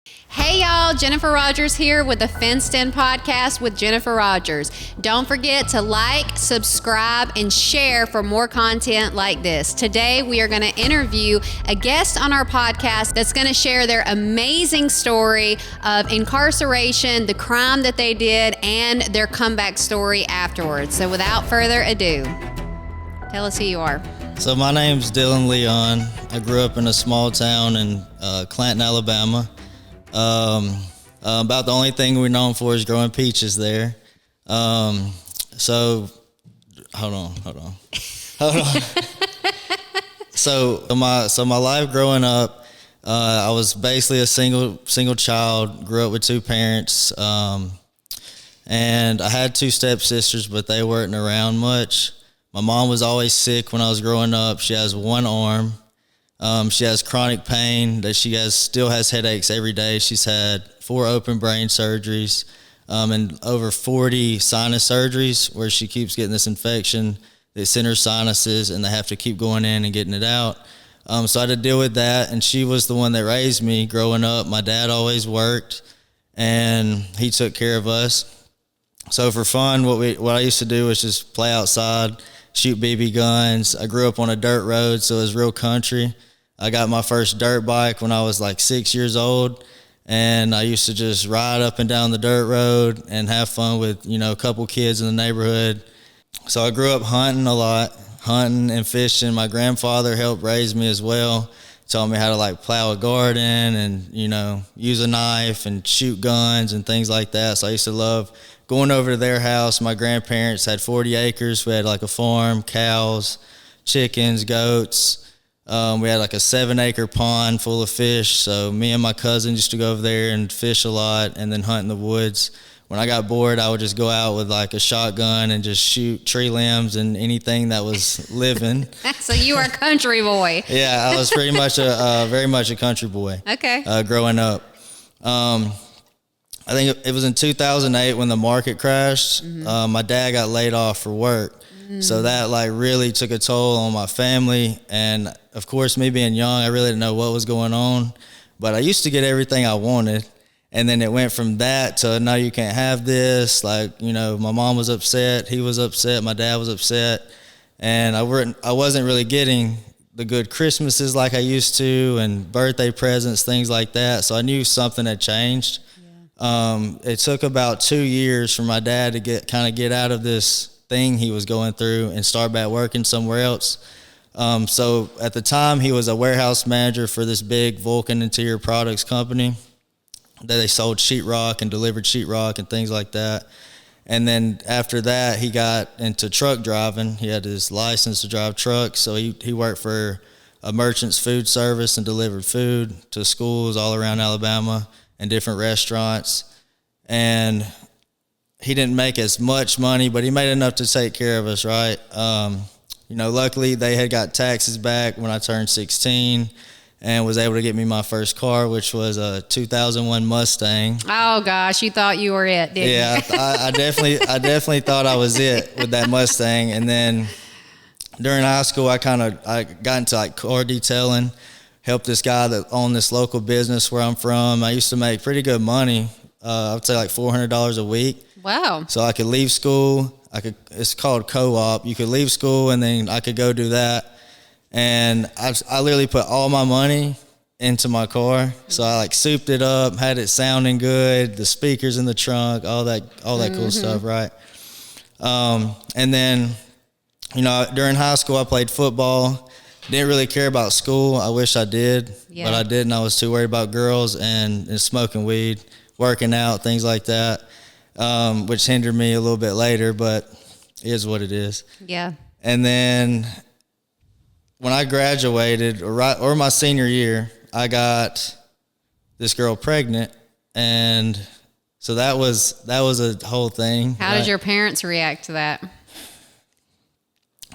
Hey y'all, Jennifer Rogers here with the Fenced In Podcast with Jennifer Rogers. Don't forget to like, subscribe, and share for more content like this. Today we are going to interview a guest on our podcast that's going to share their amazing story of incarceration, the crime that they did, and their comeback story afterwards. So without further ado, tell us who you are. So my name's Dylan Leon. I grew up in a small town in Clanton, Alabama. About the only thing we're known for is growing peaches there. So hold on. So my life growing up, I was basically a single child. Grew up with two parents, and I had two stepsisters, but they weren't around much. My mom was always sick when I was growing up. She has one arm. She has chronic pain that still has headaches every day. She's had 4 open brain surgeries, and over 40 sinus surgeries where she keeps getting this infection that's in her sinuses, and they have to keep going in and getting it out. So I had to deal with that, and she was the one that raised me growing up. My dad always worked, and he took care of us. So for fun, what I used to do was just play outside, shoot BB guns. I grew up on a dirt road, so it was real country. I got my first dirt bike when I was like 6 years old, and I used to just ride up and down the dirt road and have fun with, a couple kids in the neighborhood. So I grew up hunting a lot, hunting and fishing. My grandfather helped raise me as well, taught me how to like plow a garden and, use a knife and shoot guns and things like that. So I used to love going over to their house. My grandparents had 40 acres. We had like a farm, cows, chickens, goats. We had like a 7-acre pond full of fish. So me and my cousin used to go over there and fish a lot and then hunt in the woods. When I got bored, I would just go out with like a shotgun and just shoot tree limbs and anything that was living. So you were a country boy. Yeah, I was pretty much very much a country boy. Okay. Growing up. I think it was in 2008 when the market crashed. Mm-hmm. My dad got laid off for work. Mm-hmm. So that like really took a toll on my family. And of course, me being young, I really didn't know what was going on. But I used to get everything I wanted. And then it went from that to, no, you can't have this. Like, my mom was upset. He was upset. My dad was upset. And I wasn't really getting the good Christmases like I used to and birthday presents, things like that. So I knew something had changed. It took about 2 years for my dad to get out of this thing he was going through and start back working somewhere else. So at the time, he was a warehouse manager for this big Vulcan interior products company that they sold sheetrock and delivered sheetrock and things like that. And then after that, he got into truck driving. He had his license to drive trucks, so he worked for a merchant's food service and delivered food to schools all around Alabama and different restaurants. And he didn't make as much money, but he made enough to take care of us, right? Luckily they had got taxes back when I turned 16 and was able to get me my first car, which was a 2001 Mustang. Oh gosh, you thought you were it, didn't you? Yeah, I definitely thought I was it with that Mustang. And then during high school, I got into like car detailing, helped this guy that owned this local business where I'm from. I used to make pretty good money. I would say like $400 a week. Wow. So I could leave school. It's called co-op. You could leave school and then I could go do that. And I literally put all my money into my car. So I like souped it up, had it sounding good, the speakers in the trunk, all that cool stuff, right? And then, during high school I played football. Didn't really care about school. I wish I did, but I didn't. I was too worried about girls and smoking weed, working out, things like that, which hindered me a little bit later, but it is what it is. Yeah. And then when I graduated, or my senior year, I got this girl pregnant, and so that was a whole thing. How did your parents react to that?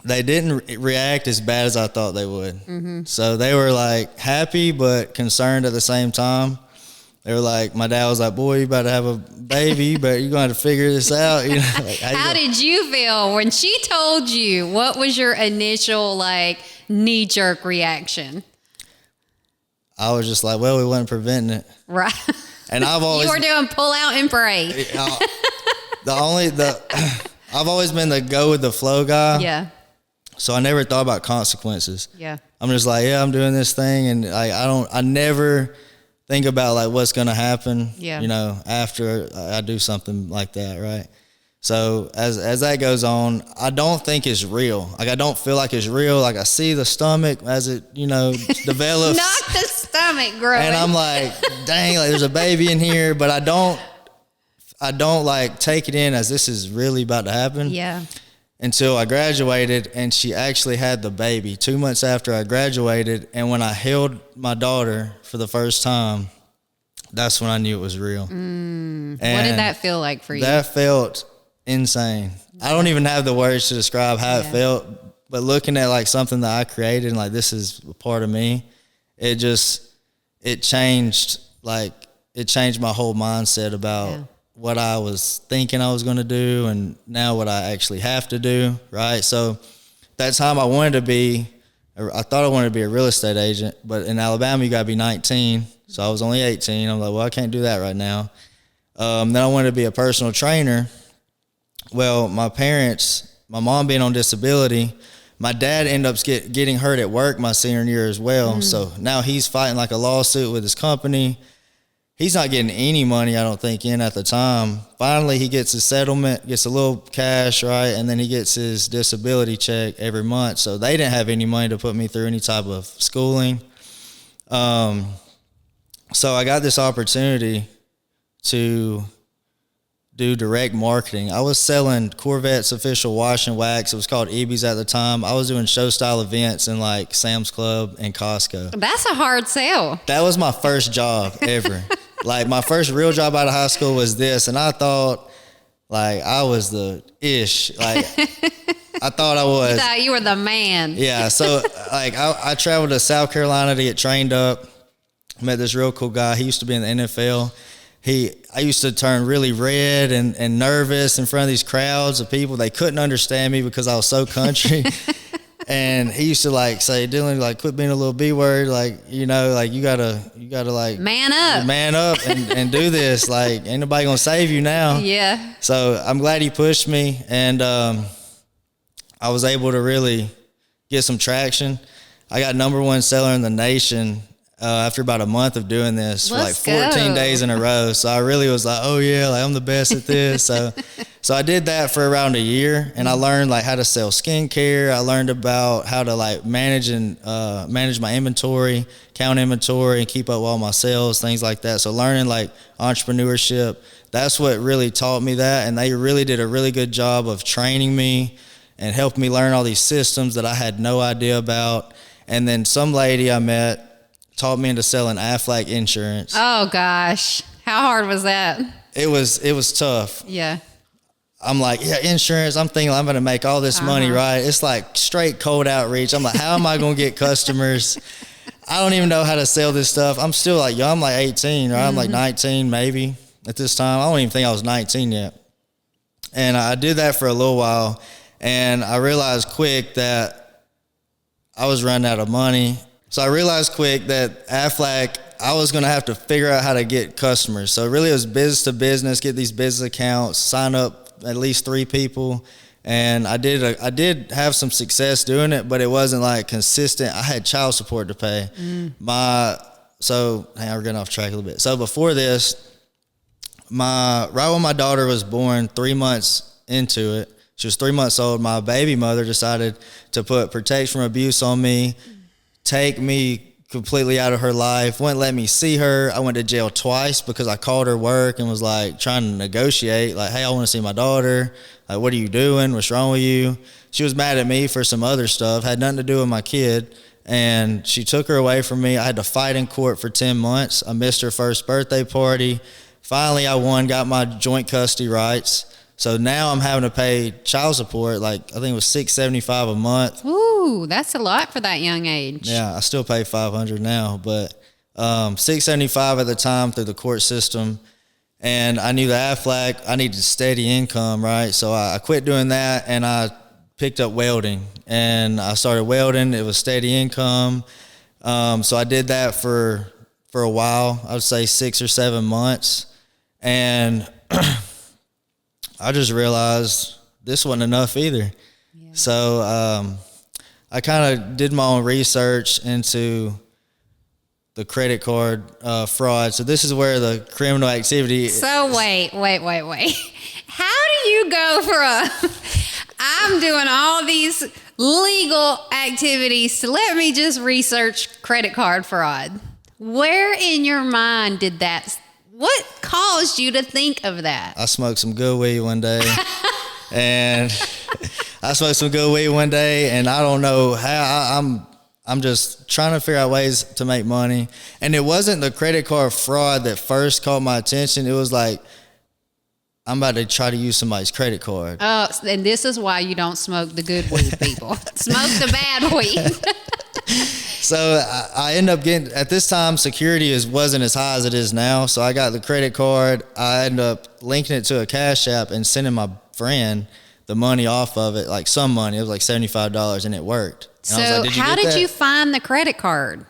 They didn't react as bad as I thought they would. Mm-hmm. So they were like happy but concerned at the same time. They were like, my dad was like, boy, you about to have a baby, but you're going to have to figure this out. You know, like, how did you feel when she told you? What was your initial like knee-jerk reaction? I was just like, well, we wasn't preventing it. Right. And I've always you were doing pull out and pray. I've always been the go with the flow guy. Yeah. So I never thought about consequences. Yeah. I'm just like, yeah, I'm doing this thing, and I never think about like what's gonna happen. Yeah. You know, after I do something like that, right? So as that goes on, I don't think it's real. Like I don't feel like it's real. Like I see the stomach as it, you know, develops. Not the stomach growing. And I'm like, dang, like there's a baby in here, but I don't like take it in as this is really about to happen. Yeah. Until I graduated, and she actually had the baby 2 months after I graduated. And when I held my daughter for the first time, that's when I knew it was real. What did that feel like for you? That felt insane. I don't even have the words to describe how it felt, but looking at like something that I created and like this is a part of me, it changed my whole mindset about what I was thinking I was going to do and now what I actually have to do, right? So that time I thought I wanted to be a real estate agent, but in Alabama you got to be 19. So I was only 18. I'm like, well, I can't do that right now. Then I wanted to be a personal trainer. Well, my mom being on disability, my dad ended up getting hurt at work my senior year as well. So now he's fighting like a lawsuit with his company. He's not getting any money, I don't think, in at the time. Finally, he gets his settlement, gets a little cash, right? And then he gets his disability check every month. So they didn't have any money to put me through any type of schooling. So I got this opportunity to do direct marketing. I was selling Corvette's official wash and wax. It was called EBs at the time. I was doing show style events in like Sam's Club and Costco. That's a hard sell. That was my first job ever. Like my first real job out of high school was this, and I thought like I was the ish. Like I thought I was. You thought you were the man. Yeah. So like I traveled to South Carolina to get trained up. Met this real cool guy. He used to be in the NFL. I used to turn really red and nervous in front of these crowds of people. They couldn't understand me because I was so country. And he used to like say, Dylan, like quit being a little B word. Like, you know, like you gotta like man up and do this. Like ain't nobody gonna save you now. Yeah. So I'm glad he pushed me, and I was able to really get some traction. I got #1 seller in the nation after about a month of doing this for like 14 days in a row. So I really was like, oh yeah, like I'm the best at this. So I did that for around a year, and I learned like how to sell skincare. I learned about how to like manage my inventory, count inventory, and keep up with all my sales, things like that. So learning like entrepreneurship, that's what really taught me that. And they really did a really good job of training me and helping me learn all these systems that I had no idea about. And then some lady I met taught me into selling Aflac insurance. Oh gosh. How hard was that? It was tough. Yeah. I'm like, yeah, insurance. I'm thinking I'm going to make all this money, right? It's like straight cold outreach. I'm like, how am I going to get customers? I don't even know how to sell this stuff. I'm still like young. I'm like 18, right? I'm like 19 maybe at this time. I don't even think I was 19 yet. And I did that for a little while, and I realized quick that I was running out of money. So I realized quick that Aflac, I was going to have to figure out how to get customers. So really it was business to business, get these business accounts, sign up at least 3 people. And I did have some success doing it, but it wasn't like consistent. I had child support to pay. So we're getting off track a little bit. So before this, right when my daughter was born, 3 months into it, she was 3 months old, my baby mother decided to put protection from abuse on me, take me completely out of her life, wouldn't let me see her. I went to jail twice because I called her work and was like trying to negotiate, like, hey, I want to see my daughter. Like, what are you doing? What's wrong with you? She was mad at me for some other stuff, had nothing to do with my kid, and she took her away from me. I had to fight in court for 10 months. I missed her first birthday party. Finally, I won, got my joint custody rights. So now I'm having to pay child support, like I think it was $675 a month. Ooh, that's a lot for that young age. Yeah, I still pay $500 now, but $675 at the time through the court system. And I knew the Aflac, I needed steady income, right? So I quit doing that, and I picked up welding. And I started welding. It was steady income. So I did that for for a while. I would say 6 or 7 months. And I just realized this wasn't enough either. Yeah. So I kind of did my own research into the credit card fraud. So this is where the criminal activity. So wait. How do you go from I'm doing all these legal activities to let me just research credit card fraud? Where in your mind did that? What caused you to think of that? I smoked some good weed one day, and I don't know how. I'm just trying to figure out ways to make money. And it wasn't the credit card fraud that first caught my attention. It was like, I'm about to try to use somebody's credit card. Oh, and this is why you don't smoke the good weed, people. Smoke the bad weed. So I end up getting, at this time, security wasn't as high as it is now. So I got the credit card. I ended up linking it to a Cash App and sending my friend the money off of it, like some money. It was like $75, and it worked. And so I was like, how did you find the credit card?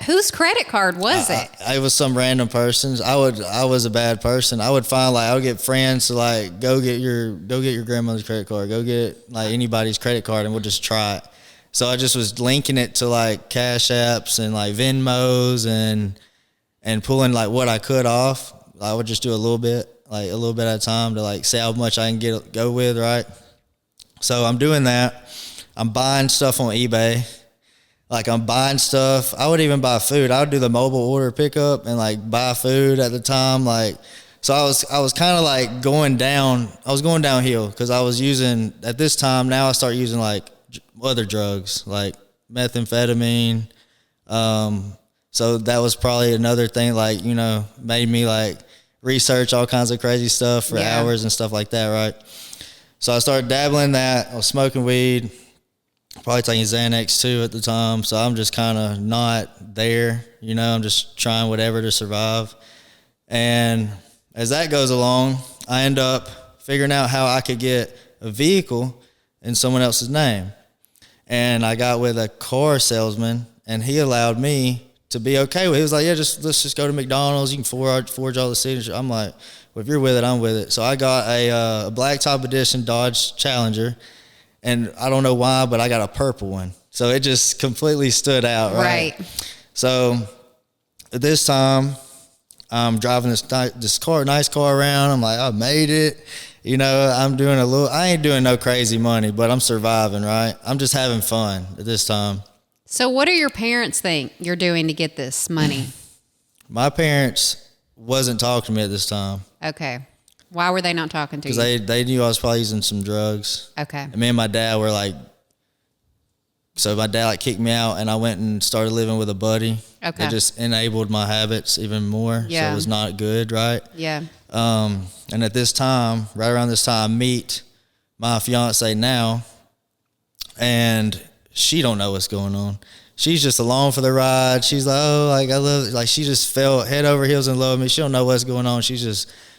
Whose credit card was it? It was some random person's. I was a bad person. I would find, like, I would get friends to, like, go get your grandmother's credit card, go get like anybody's credit card, and we'll just try it. So I just was linking it to, like, Cash Apps and, like, Venmos and pulling, like, what I could off. I would just do a little bit at a time to, like, see how much I can go with, right? So I'm doing that. I'm buying stuff on eBay. Like, I'm buying stuff. I would even buy food. I would do the mobile order pickup and, like, buy food at the time. Like, so I was kind of, like, going downhill because I was using, at this time, now I start using, like, other drugs, like methamphetamine. So that was probably another thing, like, you know, made me, like, research all kinds of crazy stuff for hours and stuff like that, right? So I started dabbling in that. I was smoking weed, probably taking Xanax too at the time. So I'm just kind of not there, you know, I'm just trying whatever to survive. And as that goes along, I end up figuring out how I could get a vehicle in someone else's name. And I got with a car salesman, and he allowed me to be okay with it. He was like, yeah, let's just go to McDonald's. You can forge all the signature. I'm like, well, if you're with it, I'm with it. So I got a blacktop edition Dodge Challenger, and I don't know why, but I got a purple one. So it just completely stood out, right? So at this time, I'm driving this nice car around. I'm like, I made it. You know, I ain't doing no crazy money, but I'm surviving, right? I'm just having fun at this time. So what do your parents think you're doing to get this money? My parents wasn't talking to me at this time. Okay. Why were they not talking to you? Because they knew I was probably using some drugs. Okay. And me and my dad were like, so my dad, like, kicked me out, and I went and started living with a buddy. Okay. It just enabled my habits even more. Yeah. So it was not good, right? Yeah. And at this time, right around this time, I meet my fiance now, and she don't know what's going on. She's just along for the ride. She's like, oh, like, I love it. Like, she just fell head over heels in love with me. She don't know what's going on. She's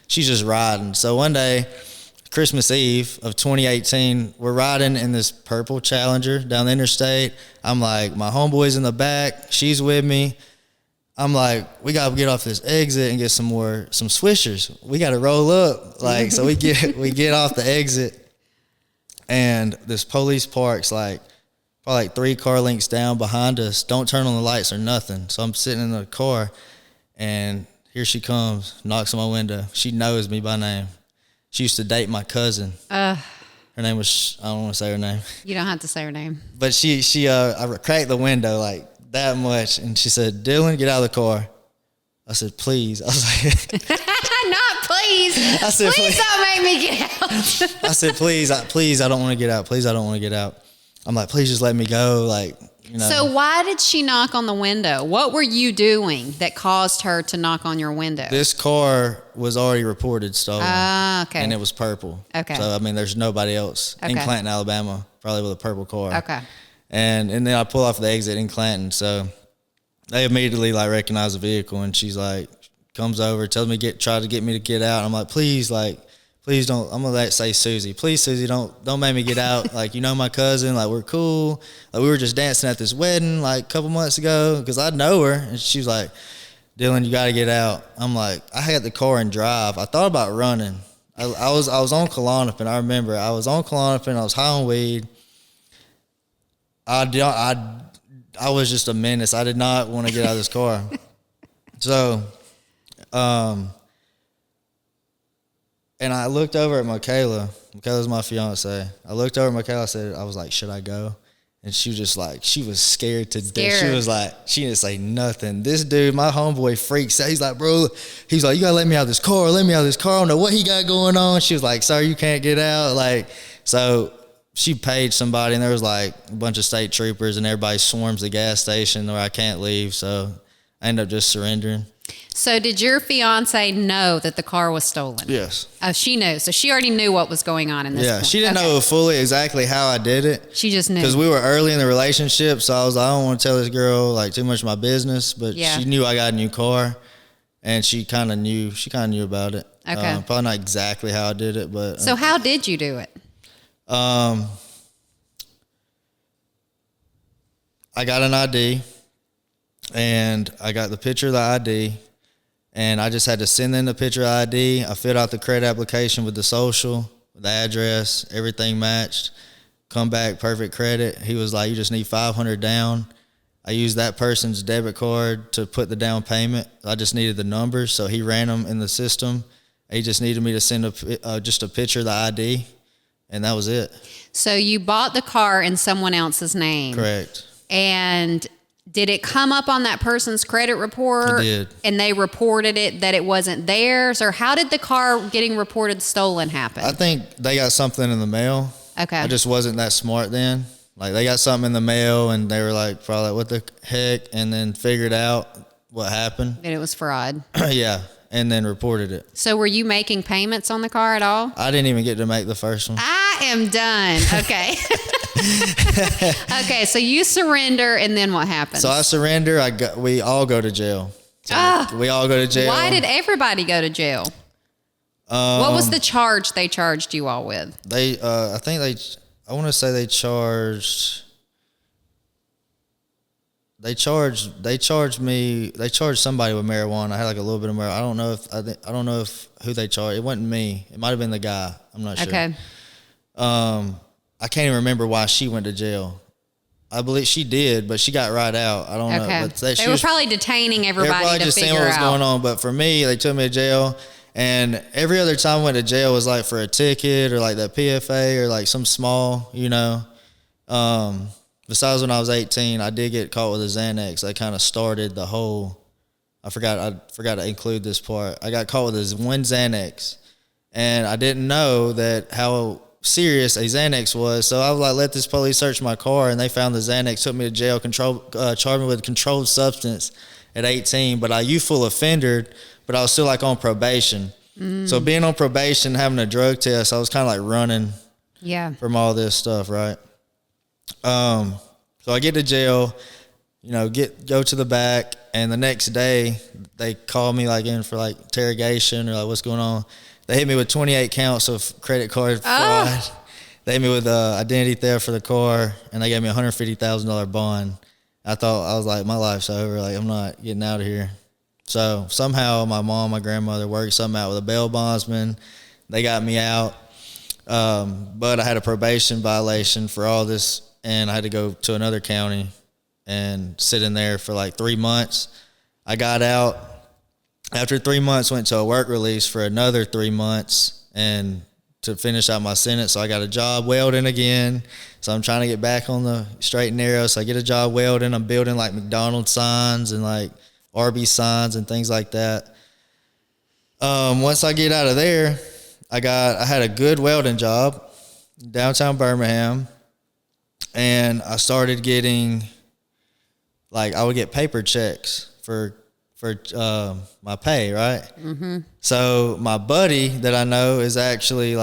just riding. So one day, Christmas Eve of 2018, we're riding in this purple Challenger down the interstate. I'm like, my homeboy's in the back. She's with me. I'm like, we got to get off this exit and get some Swishers. We got to roll up. Like, so we get off the exit, and this police parks, like, probably like 3 car lengths down behind us. Don't turn on the lights or nothing. So I'm sitting in the car, and here she comes, knocks on my window. She knows me by name. She used to date my cousin. Her name was, I don't want to say her name. You don't have to say her name. But I cracked the window like that much, and she said, Dylan, get out of the car. I said, please. I was like, not please. I said, please don't make me get out. I said, please, I don't want to get out. Please, I don't want to get out. I'm like, please just let me go. Like, you know. So why did she knock on the window? What were you doing that caused her to knock on your window? This car was already reported stolen. Okay. And it was purple. Okay. So, I mean, there's nobody else in Clanton, Alabama, probably with a purple car. Okay. And then I pull off the exit in Clanton. So they immediately, like, recognize the vehicle, and she's like, comes over, tells me try to get me to get out. I'm like, please don't. I'm gonna say Susie. Please, Susie, don't make me get out. Like, you know my cousin. Like, we're cool. Like, we were just dancing at this wedding like a couple months ago, because I know her. And she was like, Dylan, you got to get out. I'm like, I had the car and drive. I thought about running. I was on Klonopin. I remember I was on Klonopin. I was high on weed. I was just a menace. I did not want to get out of this car. So, and I looked over at Michaela. Michaela's my fiance. I looked over at Michaela. I was like, should I go? And she was just like, she was scared to death. She was like, she didn't say nothing. This dude, my homeboy, freaks out. He's like, bro, he's like, you gotta let me out of this car. Let me out of this car. I don't know what he got going on. She was like, sir, you can't get out. Like, so she paid somebody, and there was like a bunch of state troopers, and everybody swarms the gas station where I can't leave. So I ended up just surrendering. So did your fiance know that the car was stolen? Yes. Oh, she knew. So she already knew what was going on in this point. She didn't know fully exactly how I did it. She just knew. Because we were early in the relationship, so I was like, I don't want to tell this girl like too much of my business. But she knew I got a new car, and she kind of knew. She kind of knew about it. Okay. Probably not exactly how I did it, but. So how did you do it? I got an ID, and I got the picture of the ID. And I just had to send in the picture of ID. I filled out the credit application with the social, the address, everything matched. Come back, perfect credit. He was like, you just need $500 down. I used that person's debit card to put the down payment. I just needed the numbers, so he ran them in the system. He just needed me to send just a picture of the ID, and that was it. So you bought the car in someone else's name. Correct. And did it come up on that person's credit report? It did. And they reported it that it wasn't theirs? Or how did the car getting reported stolen happen? I think they got something in the mail. Okay. I just wasn't that smart then. Like, they got something in the mail, and they were like, probably like, what the heck? And then figured out what happened. And it was fraud. Yeah. And then reported it. So were you making payments on the car at all? I didn't even get to make the first one. I am done. Okay. Okay, so you surrender, and then what happens? So I surrender. We all go to jail. So we all go to jail. Why did everybody go to jail? What was the charge they charged you all with? I want to say they charged somebody with marijuana. I had like a little bit of marijuana. I don't know if who they charged. It wasn't me. It might have been the guy. I'm not sure. Okay. I can't even remember why she went to jail. I believe she did, but she got right out. I don't know. But they were probably detaining everybody to just figure seeing what was out going on. But for me, they took me to jail, and every other time I went to jail was like for a ticket or like that PFA or like some small, besides when I was 18, I did get caught with a Xanax. That kind of started the whole. I forgot to include this part. I got caught with this one Xanax, and I didn't know how serious a Xanax was. So I was like, let this police search my car, and they found the Xanax, took me to jail, charged me with controlled substance at 18. But I youthful offendered, but I was still like on probation. So being on probation, having a drug test, I was kind of like running from all this stuff, right? So I get to jail, go to the back, and the next day they call me like in for like interrogation or like what's going on. They hit me with 28 counts of credit card fraud. They hit me with identity theft for the car, and they gave me a $150,000 bond. I was like, my life's over. Like, I'm not getting out of here. So somehow my mom, my grandmother worked something out with a bail bondsman. They got me out. But I had a probation violation for all this, and I had to go to another county and sit in there for like 3 months. I got out. After 3 months, went to a work release for another 3 months and to finish out my sentence. So I got a job welding again. So I'm trying to get back on the straight and narrow. So I get a job welding. I'm building like McDonald's signs and like Arby's signs and things like that. Once I get out of there, I had a good welding job downtown Birmingham, and I started getting I would get paper checks for my pay, right? Mm-hmm. So my buddy that I know is actually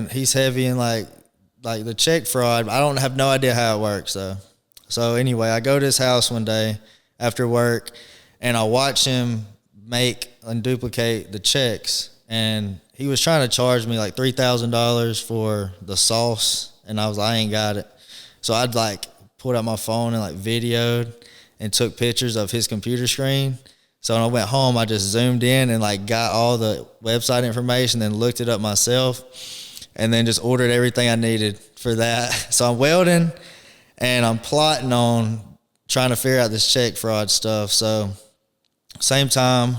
he's heavy in like the check fraud. I don't have no idea how it works though. So anyway, I go to his house one day after work, and I watch him make and duplicate the checks, and he was trying to charge me like $3,000 for the sauce, and I ain't got it. So I'd pulled out my phone and videoed and took pictures of his computer screen. So when I went home, I just zoomed in and like got all the website information, then looked it up myself, and then just ordered everything I needed for that. So I'm welding and I'm plotting on trying to figure out this check fraud stuff. So same time,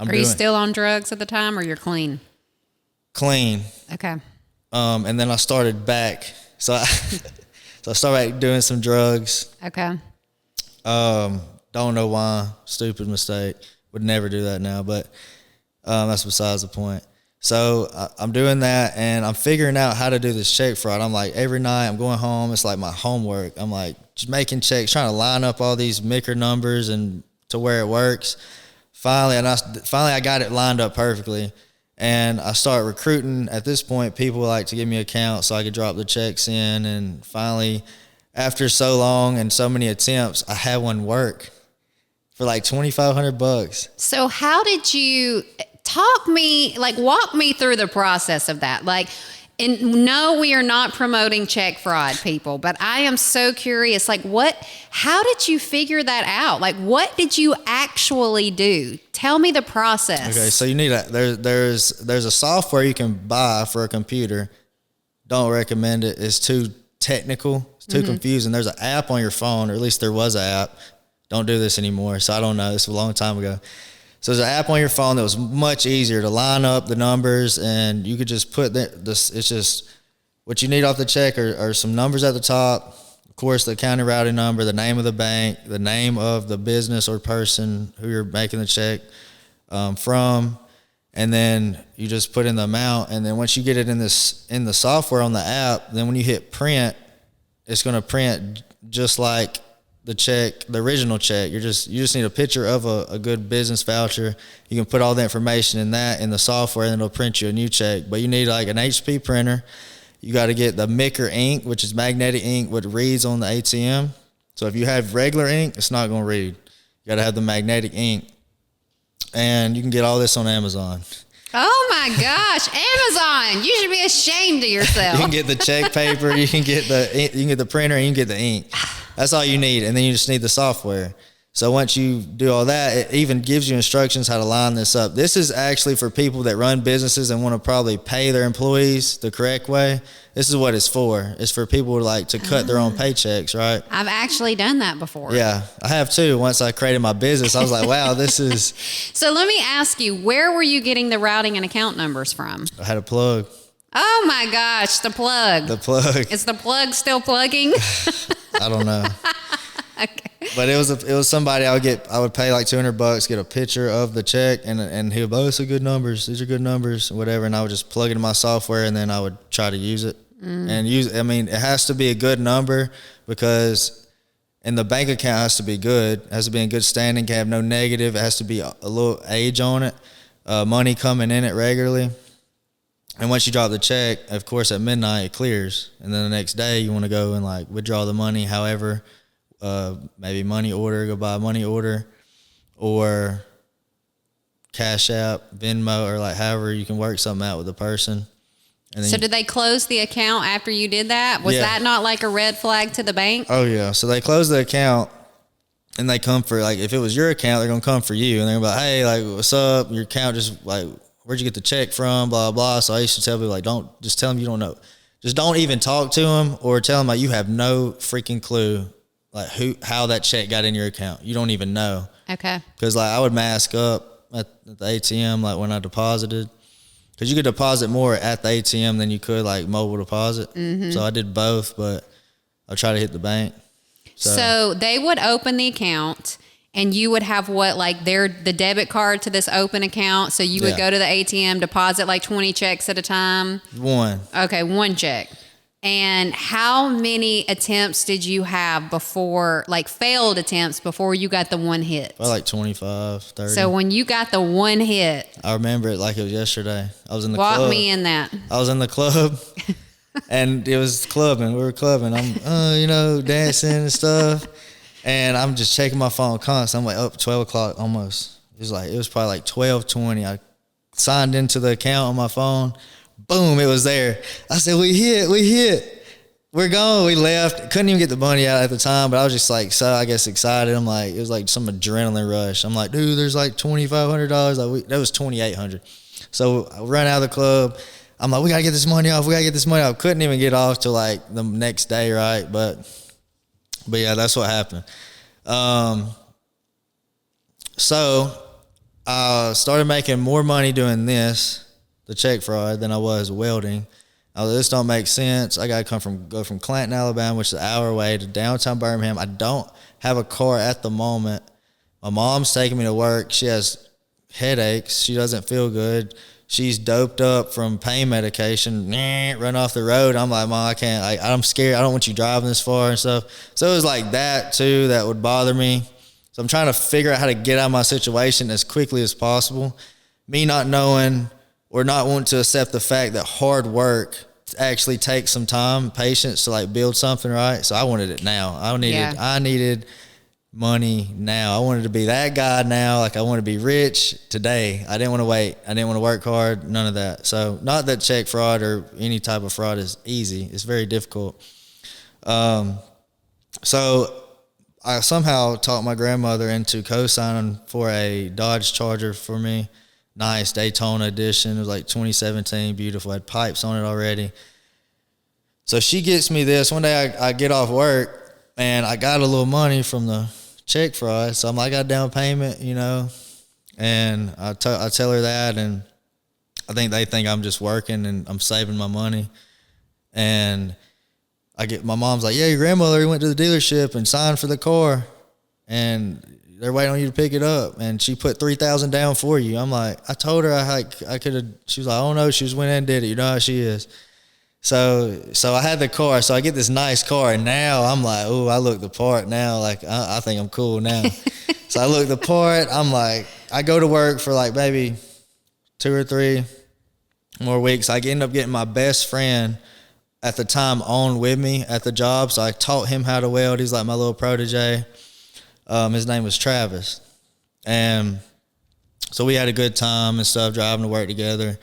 Are you still on drugs at the time, or you're clean? Clean. Okay. And then I started back. So I started back doing some drugs. Okay. Don't know why. Stupid mistake. Would never do that now, but that's besides the point. So I'm doing that, and I'm figuring out how to do this check fraud. I'm like, every night I'm going home, it's like my homework. I'm like just making checks, trying to line up all these MICR numbers and to where it works. Finally, I got it lined up perfectly. And I start recruiting. At this point, people like to give me accounts so I could drop the checks in. And finally, after so long and so many attempts, I had one work for like $2,500. So how did you walk me through the process of that? Like, and no, we are not promoting check fraud, people, but I am so curious, like how did you figure that out? Like, what did you actually do? Tell me the process. Okay, so you need there's a software you can buy for a computer. Don't recommend it. It's too technical. It's too confusing. There's an app on your phone, or at least there was an app. Don't do this anymore. So I don't know. This was a long time ago. So there's an app on your phone that was much easier to line up the numbers, and you could just put this. It's just what you need off the check are some numbers at the top. Of course, the county routing number, the name of the bank, the name of the business or person who you're making the check from, and then you just put in the amount. And then once you get it in the software on the app, then when you hit print, it's going to print just like the original check. You just need a picture of a good business voucher. You can put all the information in the software, and it'll print you a new check. But you need like an HP printer. You got to get the MICR ink, which is magnetic ink, what reads on the ATM. So if you have regular ink, it's not going to read. You got to have the magnetic ink. And you can get all this on Amazon. Oh my gosh, Amazon! You should be ashamed of yourself. You can get the check paper, you can get the printer, and you can get the ink. That's all you need, and then you just need the software. So once you do all that, it even gives you instructions how to line this up. This is actually for people that run businesses and want to probably pay their employees the correct way. This is what it's for. It's for people who like to cut their own paychecks, right? I've actually done that before. Yeah, I have too. Once I created my business, I was like, wow, this is... So let me ask you, where were you getting the routing and account numbers from? I had a plug. Oh my gosh, the plug. The plug. Is the plug still plugging? I don't know. Okay. But it was somebody I would pay like $200, get a picture of the check, and he would, oh, these are good numbers, whatever, and I would just plug it in my software, and then I would try to use it. It has to be a good number, because and the bank account has to be good. It has to be in good standing, can have no negative. It has to be a little age on it, money coming in it regularly. And once you drop the check, of course, at midnight, it clears. And then the next day, you want to go and like withdraw the money, however, maybe money order, go buy a money order, or Cash App, Venmo, or like however you can work something out with the person. And then did they close the account after you did that? Was that not like a red flag to the bank? Oh, yeah. So they close the account, and they come for, like, if it was your account, they're going to come for you. And they're going to be like, hey, like, what's up? Your account just, like, where'd you get the check from? Blah, blah. So I used to tell people, like, just tell them you don't know. Just don't even talk to them, or tell them, like, you have no freaking clue, like, how that check got in your account. You don't even know. Okay. Because, like, I would mask up at the ATM, like, when I deposited. Because you could deposit more at the ATM than you could, like, mobile deposit. Mm-hmm. So I did both, but I tried to hit the bank. So they would open the account, and you would have the debit card to this open account. So you would go to the ATM, deposit like 20 checks at a time. One. Okay, one check. And how many attempts did you have before, like failed attempts before you got the one hit? Probably like 25, 30. So when you got the one hit. I remember it like it was yesterday. I was in the club. Walk me in that. I was in the club, and it was clubbing. We were clubbing. I'm, dancing and stuff. And I'm just checking my phone constantly. I'm like up 12 o'clock almost. It was probably like 12:20. I signed into the account on my phone. Boom, it was there. I said, we hit. we're going. We left. Couldn't even get the money out at the time, but I was just like, so I guess excited. I'm like, it was like some adrenaline rush. I'm like, dude, there's like $2,500. Like that was $2,800. So I run out of the club. I'm like, we gotta get this money off. We gotta get this money off. Couldn't even get off till like the next day, right? But yeah, that's what happened. So I started making more money doing this, the check fraud, than I was welding. I was like, this don't make sense. I got to go from Clanton, Alabama, which is an hour away, to downtown Birmingham. I don't have a car at the moment. My mom's taking me to work. She has headaches. She doesn't feel good. She's doped up from pain medication. Run off the road. I'm like, Mom, I can't. I'm scared. I don't want you driving this far and stuff. So it was like that, too, that would bother me. So I'm trying to figure out how to get out of my situation as quickly as possible. Me not knowing or not wanting to accept the fact that hard work actually takes some time, patience to like build something, right? So I wanted it now. I needed money now. I wanted to be that guy now. Like I want to be rich today. I didn't want to wait. I didn't want to work hard. None of that. So not that check fraud or any type of fraud is easy. It's very difficult. So I somehow talked my grandmother into co-signing for a Dodge Charger for me. Nice Daytona edition. It was like 2017, beautiful. Had pipes on it already. So she gets me this. One day I get off work and I got a little money from the check fraud. So I'm like, I got a down payment, you know, and I tell her that, and I think they think I'm just working and I'm saving my money. And my mom's like, yeah, your grandmother went to the dealership and signed for the car, and they're waiting on you to pick it up, and she put $3,000 down for you. I'm like, I told her I could have. She was like, oh no, she just went in and did it. You know how she is. So I had the car. So I get this nice car, and now I'm like, oh, I look the part now. Like I think I'm cool now. So I look the part. I'm like, I go to work for like maybe 2 or 3 more weeks. I end up getting my best friend at the time on with me at the job. So I taught him how to weld. He's like my little protege. His name was Travis. And so we had a good time and stuff, driving to work together.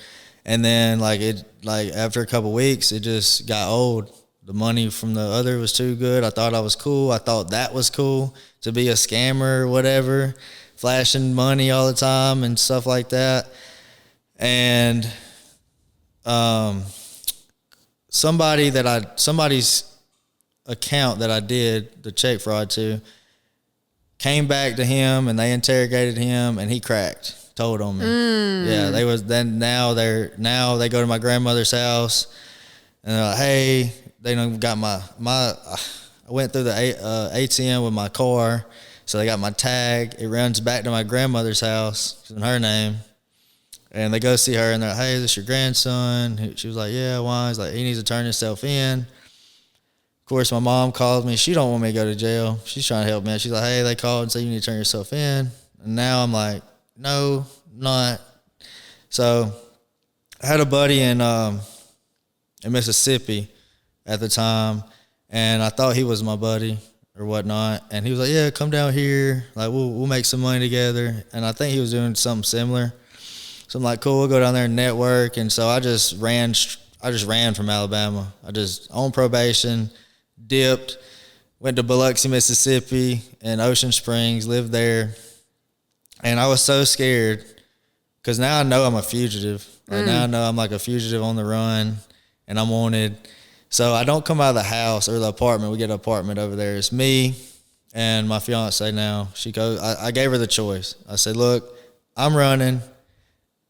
And then after a couple of weeks, it just got old. The money from the other was too good. I thought I was cool. I thought that was cool, to be a scammer or whatever, flashing money all the time and stuff like that. And somebody's account that I did the check fraud to came back to him, and they interrogated him, and he told on me. Yeah, now they go to my grandmother's house, and they're like, hey, they done got I went through the ATM with my car, so they got my tag. It runs back to my grandmother's house. It's in her name. And they go see her, and they're like, hey, is this your grandson? She was like, yeah, why? He's like, he needs to turn himself in. Of course, my mom calls me. She don't want me to go to jail. She's trying to help me. She's like, hey, they called and said you need to turn yourself in. And now I'm like, no, not. So I had a buddy in Mississippi at the time, and I thought he was my buddy or whatnot. And he was like, yeah, come down here. Like, we'll make some money together. And I think he was doing something similar. So I'm like, cool, we'll go down there and network. And so I just ran from Alabama. I just on probation, dipped, went to Biloxi, Mississippi, and Ocean Springs, lived there. And I was so scared because now I know I'm a fugitive. Like now I know I'm like a fugitive on the run, and I'm wanted. So I don't come out of the house or the apartment. We get an apartment over there. It's me and my fiance now. She goes. I gave her the choice. I said, look, I'm running.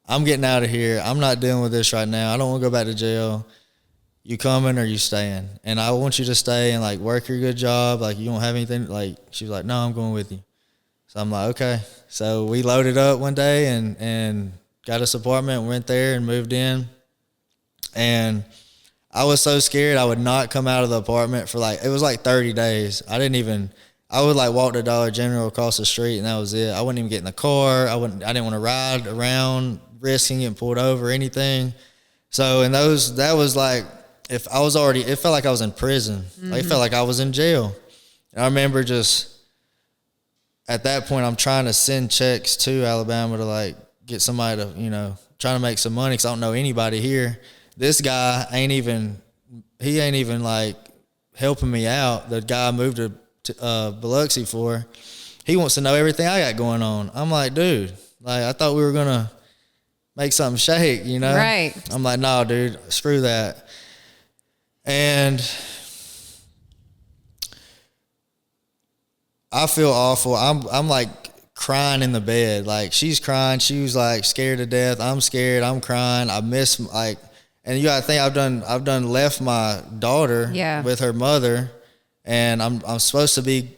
I'm getting out of here. I'm not dealing with this right now. I don't want to go back to jail. You coming or you staying? And I want you to stay and like work your good job. Like you don't have anything. Like she was like, no, I'm going with you. So I'm like, okay. So we loaded up one day and got us an apartment, went there and moved in. And I was so scared I would not come out of the apartment for it was like 30 days. I would like walk to Dollar General across the street, and that was it. I wouldn't even get in the car. I didn't want to ride around risking getting pulled over or anything. So, and that was like, it felt like I was in prison. Mm-hmm. Like, it felt like I was in jail. And I remember just, at that point, I'm trying to send checks to Alabama to like get somebody to, trying to make some money because I don't know anybody here. This guy he ain't even like helping me out, the guy I moved to Biloxi for, he wants to know everything I got going on. I'm like, dude, like, I thought we were going to make something shake, you know? Right. I'm like, no, dude, screw that. And I feel awful. I'm like crying in the bed. Like, she's crying. She was like scared to death. I'm scared. I'm crying. I miss, like, and you gotta think I've done left my daughter with her mother, and I'm supposed to be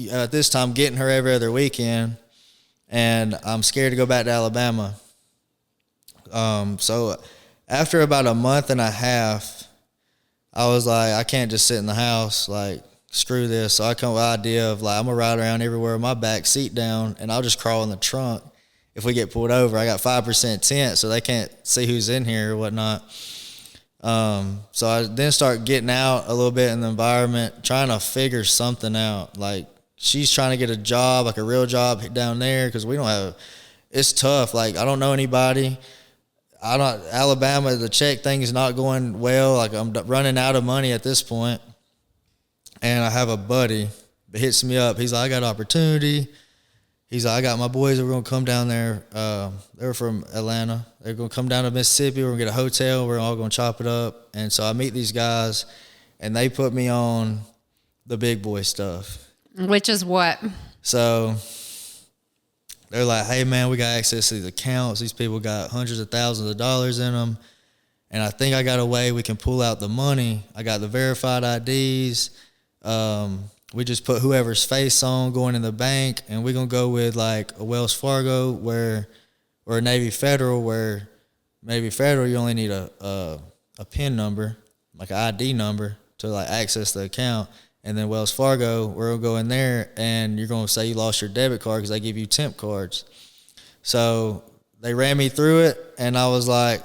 at this time getting her every other weekend, and I'm scared to go back to Alabama. So after about a month and a half, I was like, I can't just sit in the house, like, screw this. So I come up with the idea of, like, I'm gonna ride around everywhere with my back seat down, and I'll just crawl in the trunk. If we get pulled over, I got 5% tent, so they can't see who's in here or whatnot. So I then start getting out a little bit in the environment, trying to figure something out. Like, she's trying to get a job, like a real job down there, because we don't have, it's tough. Like, I don't know anybody. Alabama, the check thing is not going well. Like, I'm running out of money at this point. And I have a buddy that hits me up. He's like, I got an opportunity. He's like, I got my boys that are going to come down there. They're from Atlanta. They're going to come down to Mississippi. We're going to get a hotel. We're all going to chop it up. And so I meet these guys, and they put me on the big boy stuff. Which is what? So they're like, hey, man, we got access to these accounts. These people got hundreds of thousands of dollars in them. And I think I got a way we can pull out the money. I got the verified IDs. We just put whoever's face on going in the bank, and we're going to go with like a Wells Fargo or a Navy Federal, where Navy Federal, you only need a PIN number, like an ID number to like access the account. And then Wells Fargo, we're going to go in there, and you're going to say you lost your debit card because they give you temp cards. So they ran me through it, and I was like,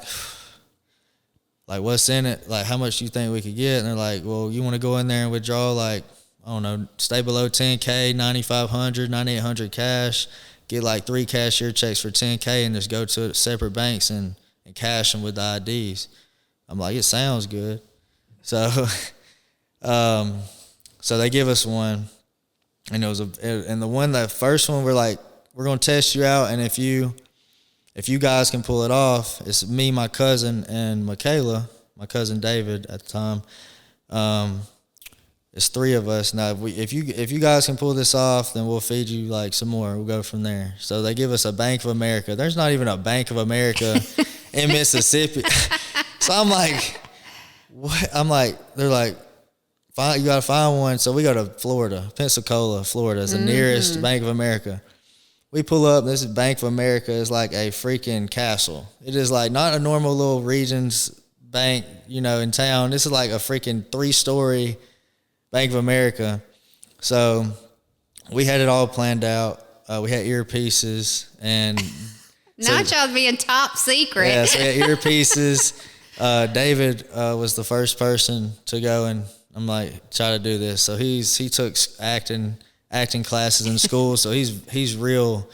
what's in it? Like, how much do you think we could get? And they're like, well, you want to go in there and withdraw, like, I don't know, stay below 10K, 9,500, 9,800 cash, get like 3 cashier checks for 10K, and just go to separate banks and cash them with the IDs. I'm like, it sounds good. So, so they give us one, and the first one, we're like, we're going to test you out, and if you guys can pull it off, it's me, my cousin, and Michaela, my cousin David at the time. It's 3 of us. Now, if you guys can pull this off, then we'll feed you like some more. We'll go from there. So they give us a Bank of America. There's not even a Bank of America in Mississippi. So I'm like, what? I'm like, they're like, fine, you got to find one. So we go to Florida, Pensacola, Florida is the nearest Bank of America. We pull up, this is Bank of America. It's like a freaking castle. It is like not a normal little Regions bank, in town. This is like a freaking 3-story Bank of America. So we had it all planned out. We had earpieces, and Not y'all being top secret. Yeah, so we had earpieces. David was the first person to go, and I'm like, try to do this. So he took acting classes in school. So he's real.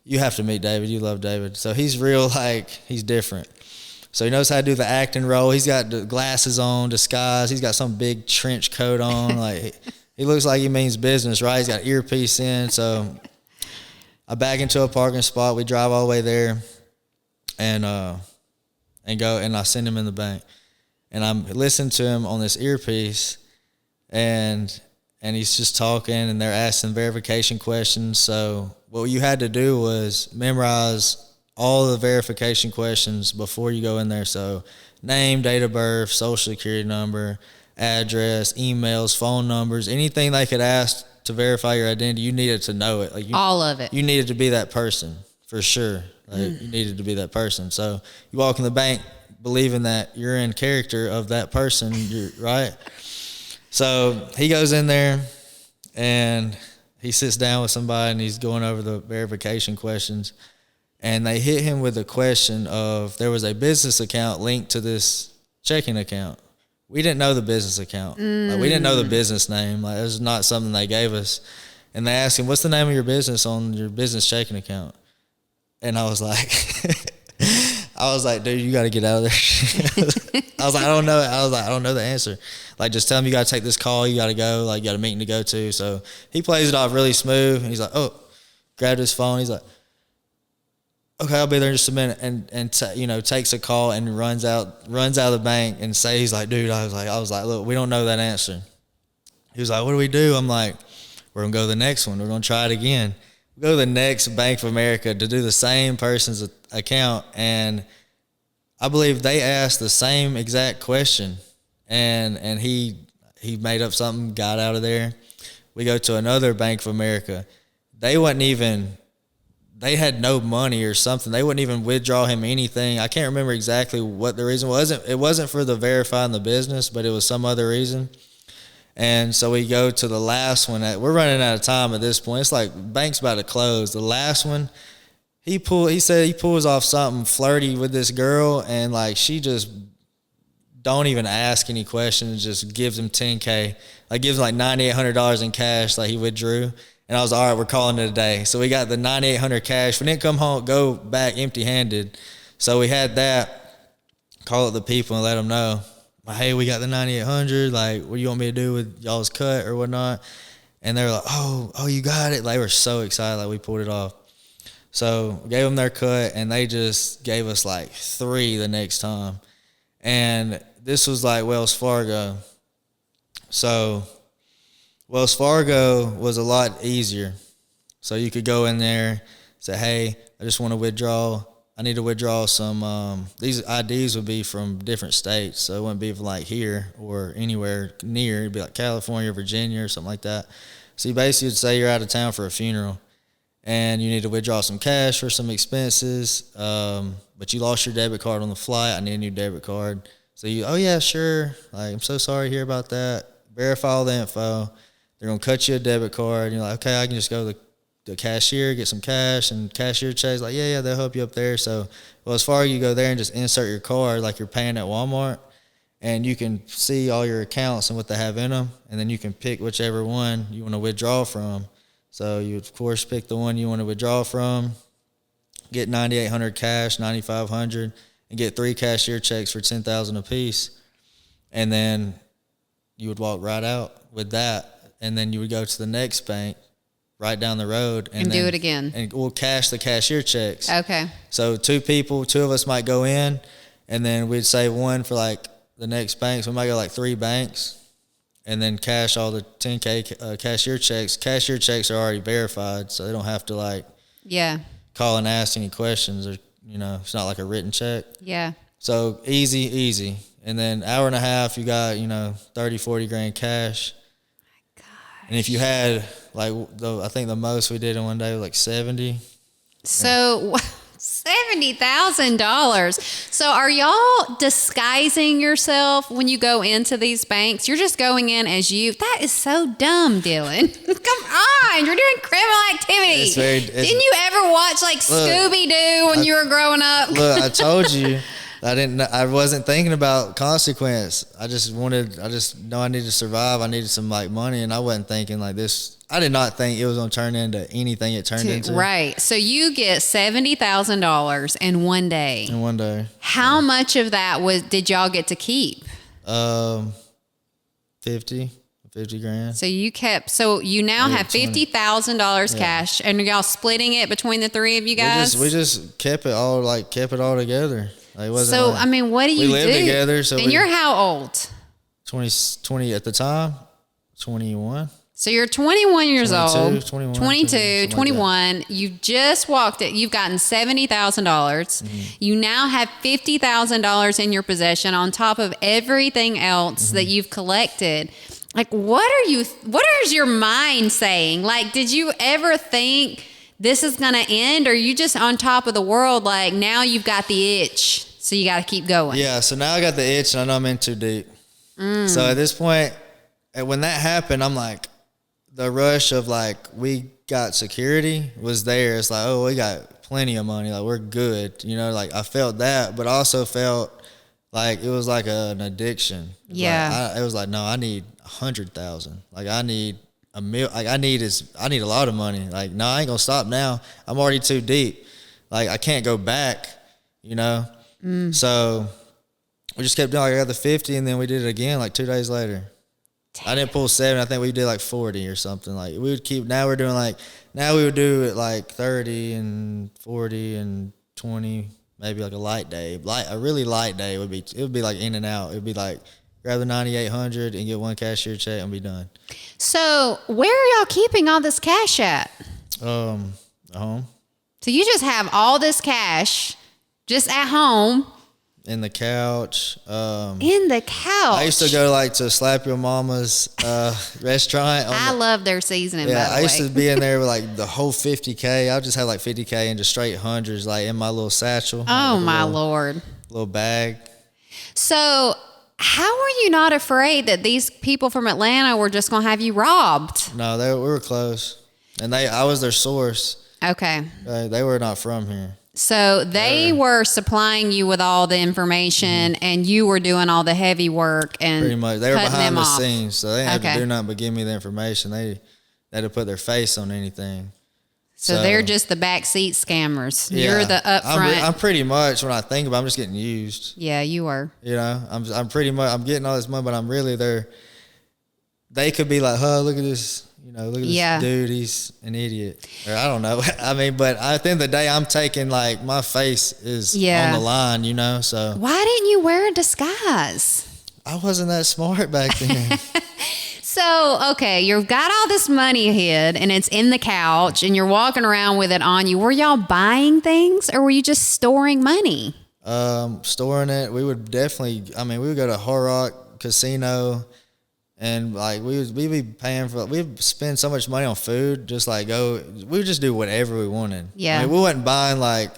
You have to meet David. You love David. So he's real, like, he's different. So he knows how to do the acting role. He's got the glasses on, disguise. He's got some big trench coat on. Like, he looks like he means business, right? He's got an earpiece in. So I back into a parking spot. We drive all the way there, and go, and I send him in the bank. And I'm listening to him on this earpiece, and he's just talking, and they're asking verification questions. So what you had to do was memorize all the verification questions before you go in there. So name, date of birth, social security number, address, emails, phone numbers, anything they could ask to verify your identity, you needed to know it. Like all of it. You needed to be that person for sure. Like you needed to be that person. So you walk in the bank believing that you're in character of that person, right? So he goes in there, and he sits down with somebody, and he's going over the verification questions. And they hit him with a question of, there was a business account linked to this checking account. We didn't know the business account. Like, we didn't know the business name. Like, it was not something they gave us. And they asked him, what's the name of your business on your business checking account? And I was like, I was like, dude, you got to get out of there. I was like, I don't know. I don't know the answer. Like, just tell him you got to take this call. You got to go. Like, you got a meeting to go to. So he plays it off really smooth. And he's like, oh, grabbed his phone. He's like, okay, I'll be there in just a minute. And takes a call and runs out of the bank and say, he's like, dude, I was like, look, we don't know that answer. He was like, what do we do? I'm like, we're going to go to the next one. We're going to try it again. We go to the next Bank of America to do the same person's account. And I believe they asked the same exact question. And he made up something, got out of there. We go to another Bank of America. They had no money or something. They wouldn't even withdraw him anything. I can't remember exactly what the reason was. It wasn't for the verifying the business, but it was some other reason. And so we go to the last one. We're running out of time at this point. It's like bank's about to close. The last one, he said he pulls off something flirty with this girl, and like she just don't even ask any questions, just gives him $10K. Like gives him like $9,800 in cash, like he withdrew. And I was all right, we're calling it a day. So we got the $9,800 cash. We didn't go back empty-handed. So we had that, call up the people and let them know, hey, we got the $9,800. Like, what do you want me to do with y'all's cut or whatnot? And they were like, oh, you got it. They were so excited, like we pulled it off. So we gave them their cut, and they just gave us like 3 the next time. And this was like Wells Fargo. So Wells Fargo was a lot easier. So you could go in there, say, hey, I just want to withdraw. I need to withdraw some, these IDs would be from different states. So it wouldn't be from like here or anywhere near. It'd be like California, Virginia or something like that. So you basically would say you're out of town for a funeral and you need to withdraw some cash for some expenses. But you lost your debit card on the flight. I need a new debit card. So oh yeah, sure. Like, I'm so sorry to hear about that. Verify all the info. They're going to cut you a debit card. And you're like, okay, I can just go to the cashier, get some cash, and cashier checks like, yeah, they'll help you up there. So, well, as far as you go there and just insert your card like you're paying at Walmart, and you can see all your accounts and what they have in them, and then you can pick whichever one you want to withdraw from. So you, of course, pick the one you want to withdraw from, get $9,800 cash, $9,500, and get 3 cashier checks for $10,000 a piece. And then you would walk right out with that, and then you would go to the next bank right down the road and do it again. And we'll cash the cashier checks. Okay. So 2 of us might go in, and then we'd save one for like the next bank. So we might go like 3 banks and then cash all the $10K cashier checks. Cashier checks are already verified, so they don't have to like call and ask any questions, or it's not like a written check. Yeah. So easy. And then hour and a half, you got 30, 40 grand cash. And if you had, like, I think the most we did in one day was like 70. So $70,000. So are y'all disguising yourself when you go into these banks? You're just going in as you. That is so dumb, Dylan. Come on. You're doing criminal activity. Didn't you ever watch like Scooby-Doo when you were growing up? Look, I told you. I wasn't thinking about consequence. I just know I needed to survive. I needed some like money, and I wasn't thinking like this. I did not think it was going to turn into anything it turned into. Right. So you get $70,000 in one day. How much of that did y'all get to keep? 50 grand. So you now have $50,000 cash, and y'all splitting it between the 3 of you guys? We just kept it all together. Like, it wasn't so, I mean, what do you do? We lived together. And you're how old? 20 at the time, 21. So you're 21 years 22, old. 21. 21. Like you've just walked it. You've gotten $70,000. Mm-hmm. You now have $50,000 in your possession on top of everything else that you've collected. Like, what is your mind saying? Like, did you ever think this is going to end, or are you just on top of the world? Like, now you've got the itch, so you got to keep going. Yeah. So now I got the itch, and I know I'm in too deep. So at this point, when that happened, I'm like, the rush of like, we got security was there. It's like, oh, we got plenty of money. Like, we're good. Like I felt that, but also felt like it was like an addiction. It was like, no, I need 100,000. Like I need a like I need a lot of money. Like, no, I ain't gonna stop now. I'm already too deep. Like I can't go back, So we just kept doing, like, I got the 50, and then we did it again like 2 days later. Damn. I didn't pull 7. I think we did like 40 or something. Like, we would keep, now we would do it like 30 and 40 and 20, maybe like a light day. A really light day would be like in and out. It would be like grab the 9,800 and get one cashier check and be done. So where are y'all keeping all this cash at? At home. So you just have all this cash just at home. In the couch. In the couch. I used to go like to Slap Your Mama's restaurant. I love their seasoning. Yeah, by the I used way. to be in there with like the whole 50K. I just had like 50K and just straight hundreds, like in my little satchel. Oh like my Lord. Little bag. So how are you not afraid that these people from Atlanta were just going to have you robbed? No, we were close, and I was their source. Okay. They were not from here. So they were supplying you with all the information, and you were doing all the heavy work and pretty much. They were behind the scenes, so they didn't have to do nothing but give me the information. They had to put their face on anything. So they're just the backseat scammers. Yeah, You're the upfront. I'm pretty much, when I think about it, I'm just getting used. Yeah, you were. You know, I'm pretty much, I'm getting all this money, but I'm really there. They could be like, "Huh, look at this. You know, look at this dude. He's an idiot." Or I don't know. I mean, but at the end of the day, I'm taking, like, my face is on the line, you know, so. Why didn't you wear a disguise? I wasn't that smart back then. So, okay, you've got all this money hid, and it's in the couch, and you're walking around with it on you. Were y'all buying things, or were you just storing money? Storing it. We would definitely, we would go to Hard Rock Casino. And like we'd be paying for, we'd spend so much money on food, just like we would just do whatever we wanted. Yeah. We wasn't buying like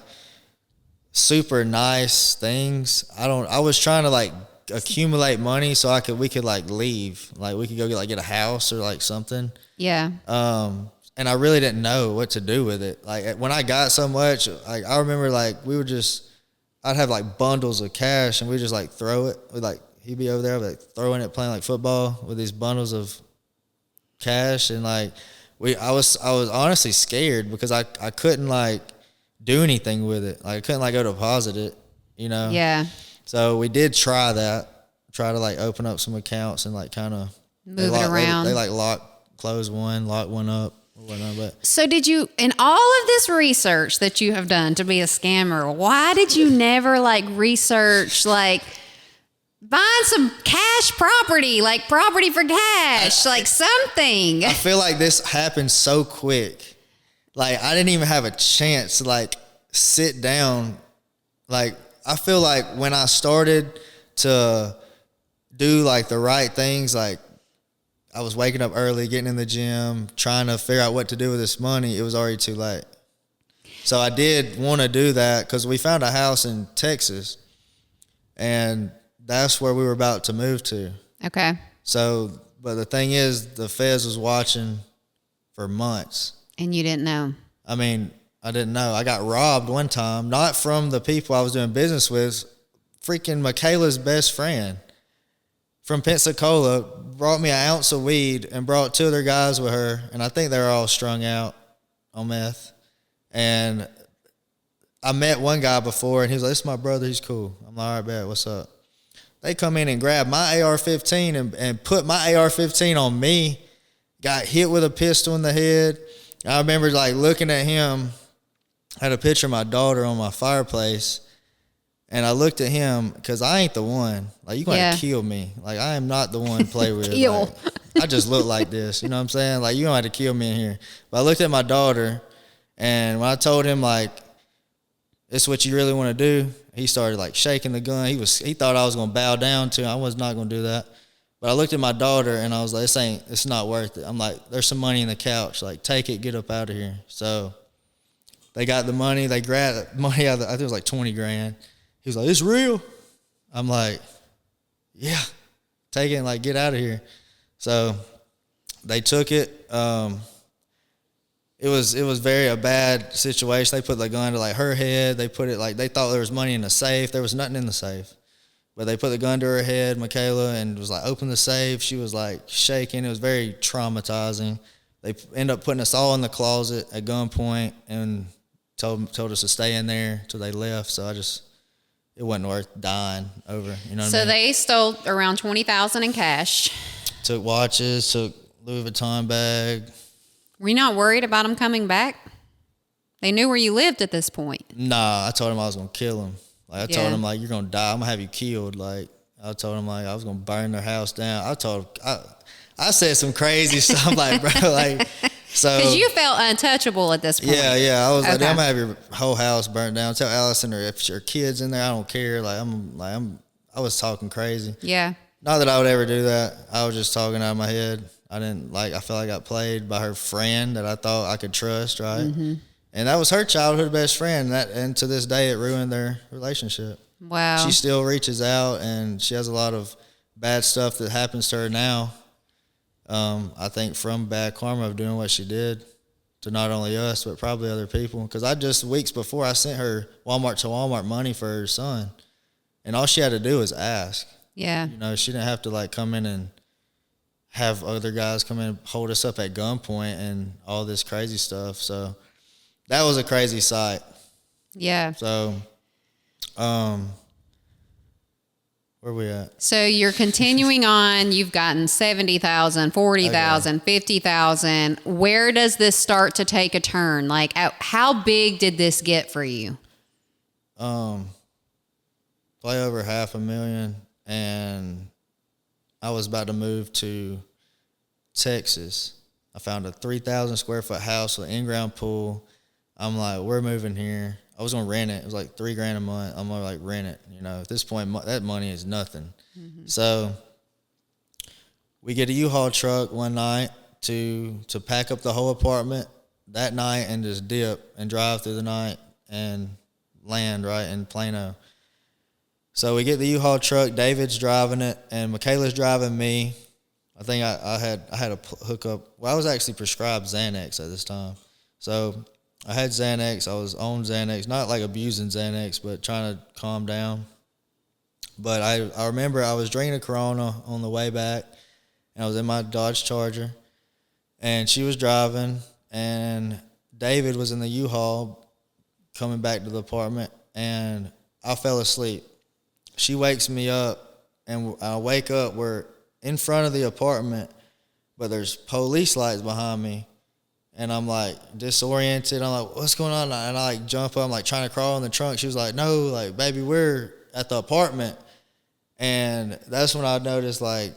super nice things. I was trying to like accumulate money so we could like leave. Like we could go get a house or like something. Yeah. And I really didn't know what to do with it. Like when I got so much, like I remember like I'd have like bundles of cash and we just like throw it. He'd be over there like throwing it, playing like football with these bundles of cash, and like I was honestly scared because I couldn't like do anything with it. Like I couldn't like go deposit it, you know. Yeah. So we did try to like open up some accounts and like kind of move it around. They like close one, lock one up. But so did you, in all of this research that you have done to be a scammer, why did you never like research like buying some cash property, like property for cash, like something? I feel like this happened so quick. Like I didn't even have a chance to like sit down. Like I feel like when I started to do like the right things, like I was waking up early, getting in the gym, trying to figure out what to do with this money, it was already too late. So I did want to do that because we found a house in Texas, and that's where we were about to move to. Okay. So, but the thing is, the feds was watching for months. And you didn't know? I didn't know. I got robbed one time, not from the people I was doing business with. Freaking Michaela's best friend from Pensacola brought me an ounce of weed and brought 2 other guys with her, and I think they were all strung out on meth. And I met one guy before, and he was like, "This is my brother. He's cool." I'm like, "All right, bet. What's up?" They come in and grab my AR-15 and put my AR-15 on me. Got hit with a pistol in the head. I remember like looking at him. I had a picture of my daughter on my fireplace. And I looked at him because I ain't the one. Like, you're going to kill me. Like, I am not the one to play with. Like, I just look like this. You know what I'm saying? Like, you're going to have to kill me in here. But I looked at my daughter, and when I told him, like, this is what you really want to do, he started, like, shaking the gun. He thought I was going to bow down to him. I was not going to do that. But I looked at my daughter, and I was like, it's not worth it. I'm like, there's some money in the couch. Like, take it, get up out of here. So they got the money. They grabbed money out of I think it was like 20 grand. He was like, "It's real." I'm like, "Yeah, take it and like get out of here." So they took it. It was a bad situation. They put the gun to like her head. They put it like they thought there was money in the safe. There was nothing in the safe, but they put the gun to her head, Michaela, and was like, "Open the safe." She was like shaking. It was very traumatizing. They ended up putting us all in the closet at gunpoint and told us to stay in there till they left. So I just it wasn't worth dying over. You know what I So mean? they stole around $20,000 in cash. Took watches, took Louis Vuitton bag. Were you not worried about them coming back? They knew where you lived at this point. Nah, I told him I was gonna kill him. Like I told Yeah. him like you're gonna die. I'm gonna have you killed. Like I told him like I was gonna burn their house down. I said some crazy stuff like bro like so. Because you felt untouchable at this point. Yeah. I was like, Okay. I'm gonna have your whole house burnt down. Tell Allison or if your kids in there, I don't care. I was talking crazy. Yeah. Not that I would ever do that. I was just talking out of my head. I felt like I got played by her friend that I thought I could trust, right? Mm-hmm. And that was her childhood best friend. And to this day, it ruined their relationship. Wow. She still reaches out, and she has a lot of bad stuff that happens to her now. I think from bad karma of doing what she did to not only us, but probably other people. Because weeks before, I sent her Walmart money for her son. And all she had to do was ask. Yeah. You know, she didn't have to like come in and have other guys come in and hold us up at gunpoint and all this crazy stuff. So that was a crazy sight. Yeah. So, where we at? So you're continuing on. You've gotten 70,000, 40,000, 50,000. Where does this start to take a turn? Like, how big did this get for you? Probably over $500,000, and I was about to move to Texas. I found a 3,000 square foot house with an in-ground pool. I'm like, we're moving here. I was gonna rent it. It was like $3,000 a month. I'm gonna like rent it. You know, at this point, that money is nothing. Mm-hmm. So we get a U-Haul truck one night to pack up the whole apartment that night and just dip and drive through the night and land right in Plano. So we get the U-Haul truck. David's driving it, and Michaela's driving me. I think I had a hookup. Well, I was actually prescribed Xanax at this time, so I had Xanax. I was on Xanax, not like abusing Xanax, but trying to calm down. But I remember I was drinking a Corona on the way back, and I was in my Dodge Charger, and she was driving, and David was in the U-Haul coming back to the apartment, and I fell asleep. She wakes me up, and I wake up. We're in front of the apartment, but there's police lights behind me. And I'm like disoriented. I'm like, what's going on? And I like jump up. I'm like trying to crawl in the trunk. She was like, no, like, baby, we're at the apartment. And that's when I noticed like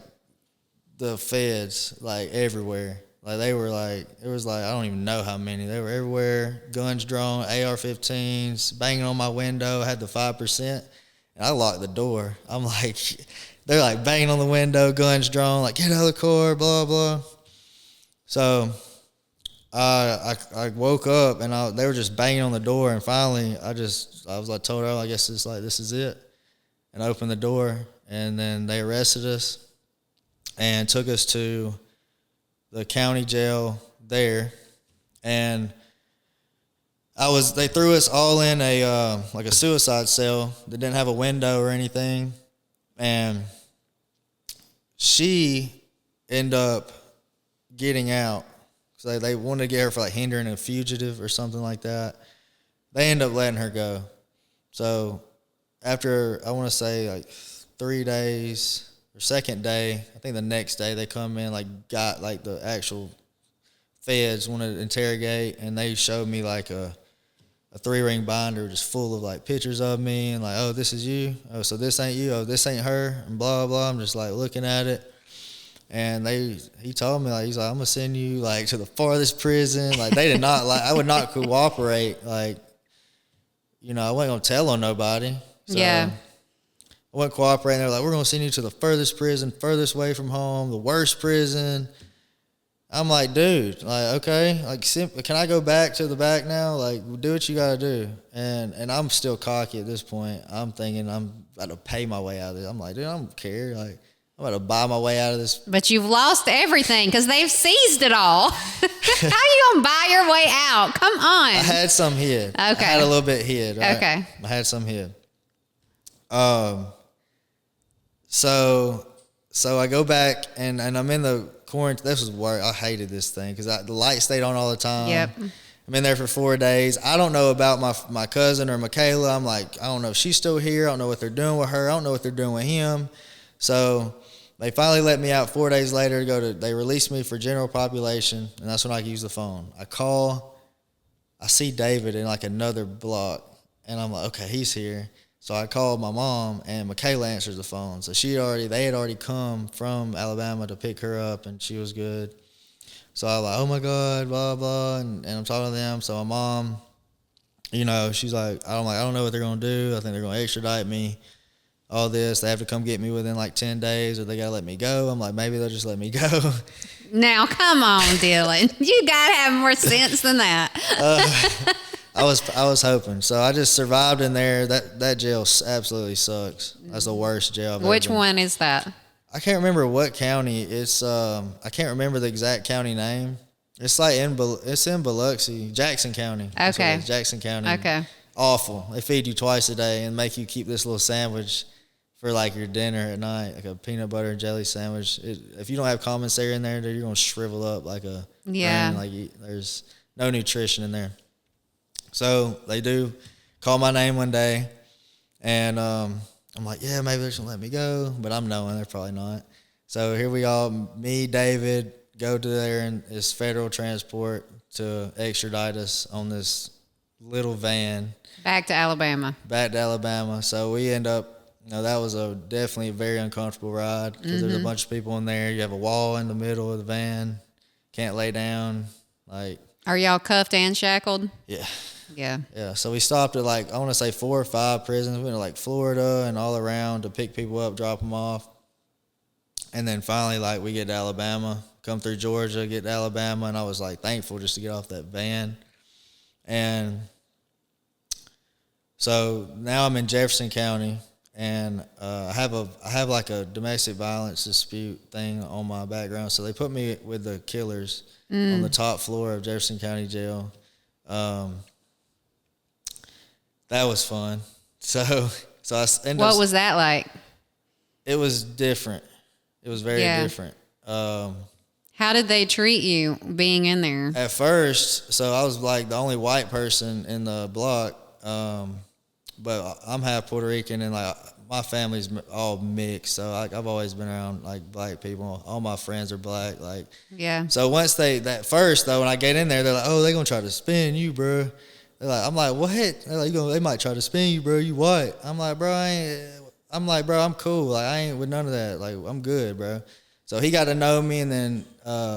the feds like everywhere. Like they were like, it was like, I don't even know how many. They were everywhere, guns drawn, AR-15s, banging on my window. I had the 5%. And I locked the door. I'm like, they're like banging on the window, guns drawn, like, get out of the car, blah, blah. So I woke up and they were just banging on the door, and finally I was like told her, I guess it's like this is it, and I opened the door, and then they arrested us and took us to the county jail there, and they threw us all in a like a suicide cell that didn't have a window or anything, and she ended up getting out. So they wanted to get her for like hindering a fugitive or something like that. They ended up letting her go. So after, I want to say like 3 days, or second day, I think the next day they come in, like got like the actual feds wanted to interrogate, and they showed me like a 3-ring binder just full of like pictures of me and like, oh, this is you. Oh, so this ain't you. Oh, this ain't her, and blah, blah. I'm just like looking at it. And he told me, like, he's like, I'm gonna send you like to the farthest prison. Like they did not like, I would not cooperate. Like, you know, I wasn't gonna tell on nobody. So Yeah. I wasn't cooperating. They were like, we're gonna send you to the furthest prison, furthest away from home, the worst prison. I'm like, dude, like, okay, like, can I go back to the back now? Like, do what you gotta do. And I'm still cocky at this point. I'm thinking I'm about to pay my way out of this. I'm like, dude, I don't care. Like, I'm about to buy my way out of this. But you've lost everything because they've seized it all. How you going to buy your way out? Come on. I had some hid. Okay. I had a little bit hid. Right? Okay. I had some hid. So I go back and I'm in the quarantine. This was work. I hated this thing because the light stayed on all the time. Yep. I'm in there for 4 days. I don't know about my cousin or Michaela. I'm like, I don't know if she's still here. I don't know what they're doing with her. I don't know what they're doing with him. So they finally let me out 4 days later. They released me for general population, and that's when I could use the phone. I call. I see David in like another block, and I'm like, okay, he's here. So I called my mom, and Michaela answers the phone. So they had already come from Alabama to pick her up, and she was good. So I was like, oh my God, blah, blah, and I'm talking to them. So my mom, she's like, I don't know what they're going to do. I think they're going to extradite me, all this. They have to come get me within like 10 days or they got to let me go. I'm like, maybe they'll just let me go. Now, come on, Dylan. You got to have more sense than that. I was hoping. So I just survived in there. That jail absolutely sucks. That's the worst jail I've ever Which been. one is that? I can't remember what county. It's I can't remember the exact county name. It's like it's in Biloxi, Jackson County. Okay. Jackson County. Okay. Awful. They feed you twice a day and make you keep this little sandwich for like your dinner at night, like a peanut butter and jelly sandwich. If you don't have commissary in there, you're gonna shrivel up like a yeah. grain. There's no nutrition in there. So they do call my name one day, and I'm like, yeah, maybe they're just gonna let me go, but I'm knowing they're probably not. So here we all, me, David, go to there, and it's federal transport to extradite us on this little van. Back to Alabama. So we end up, that was definitely a very uncomfortable ride because there's a bunch of people in there. You have a wall in the middle of the van, can't lay down. Are y'all cuffed and shackled? Yeah. Yeah. Yeah, so we stopped at I want to say 4 or 5 prisons. We went to Florida and all around to pick people up, drop them off. And then finally, we get to Alabama, come through Georgia, get to Alabama, and I was thankful just to get off that van. And so now I'm in Jefferson County, and I have a domestic violence dispute thing on my background. So they put me with the killers on the top floor of Jefferson County Jail. That was fun. So I ended up. What was that like? It was different. It was very different. How did they treat you being in there? At first, so I was the only white person in the block, but I'm half Puerto Rican and my family's all mixed. So I've always been around black people. All my friends are black. Yeah. So once that first though, when I get in there, they're like, oh, they're gonna try to spin you, bro. I'm like, what? They're like, they might try to spin you, bro. You white? I'm like, bro, I'm cool. I ain't with none of that. I'm good, bro. So he got to know me, and then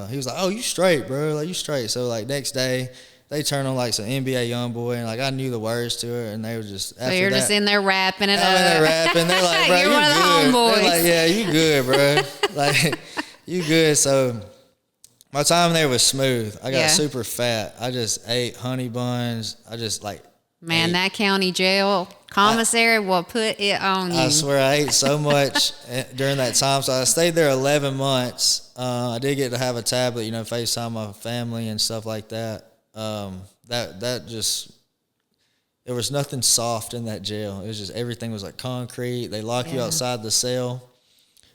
he was like, oh, you straight, bro. You straight. So next day, they turned on some NBA YoungBoy, and I knew the words to it, and they were just. So you're just in there rapping it up. I'm in there rapping. They're like, bro, you're one of the good. homeboys. They're like, yeah, you good, bro. You good. So my time there was smooth. I got super fat. I just ate honey buns. I just Man, that county jail commissary will put it on you. I swear I ate so much during that time. So I stayed there 11 months. I did get to have a tablet, FaceTime my family and stuff like that. That just, there was nothing soft in that jail. It was just, everything was concrete. They lock you outside the cell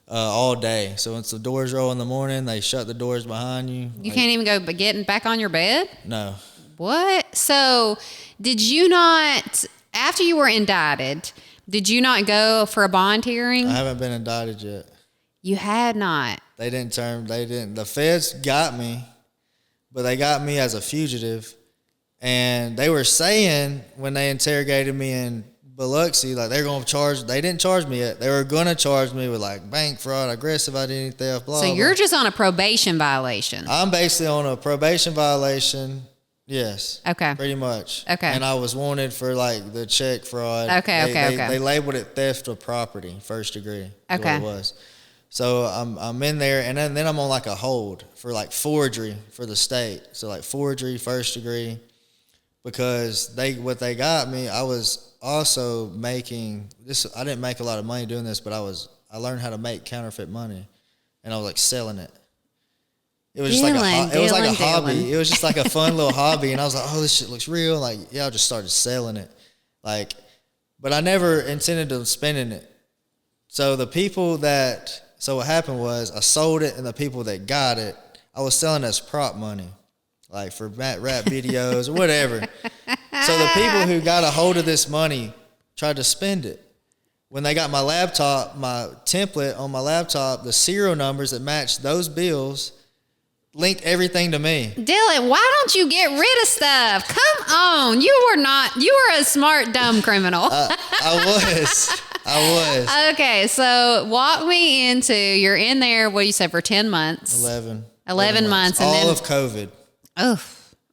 all day. So once the doors roll in the morning, they shut the doors behind you. You can't even go getting back on your bed? No. What? So did you not, after you were indicted, did you not go for a bond hearing? I haven't been indicted yet. You had not. The feds got me, but they got me as a fugitive. And they were saying when they interrogated me in Biloxi, they're going to charge, they didn't charge me yet. They were going to charge me with bank fraud, aggressive identity theft, blah, So you're blah. just on a probation violation. I'm basically on a probation violation. Yes. Okay. Pretty much. Okay. And I was wanted for the check fraud. Okay. They labeled it theft of property, first degree. Okay. What it was. So I'm in there, and then I'm on a hold for forgery for the state. So forgery, first degree, because what they got me. I was also making this. I didn't make a lot of money doing this, but I learned how to make counterfeit money, and I was selling it. It was just a hobby. It was just a fun little hobby. And I was like, oh, this shit looks real. I just started selling it. But I never intended on spending it. So what happened was I sold it, and the people that got it, I was selling as prop money. like for rap videos or whatever. So the people who got a hold of this money tried to spend it. When they got my laptop, my template on my laptop, the serial numbers that matched those bills linked everything to me. Dylan, why don't you get rid of stuff? Come on. You were a smart, dumb criminal. I was. Okay, so walk me into, you're in there, what you said, for 10 months. 11 months. And all of COVID. Oh,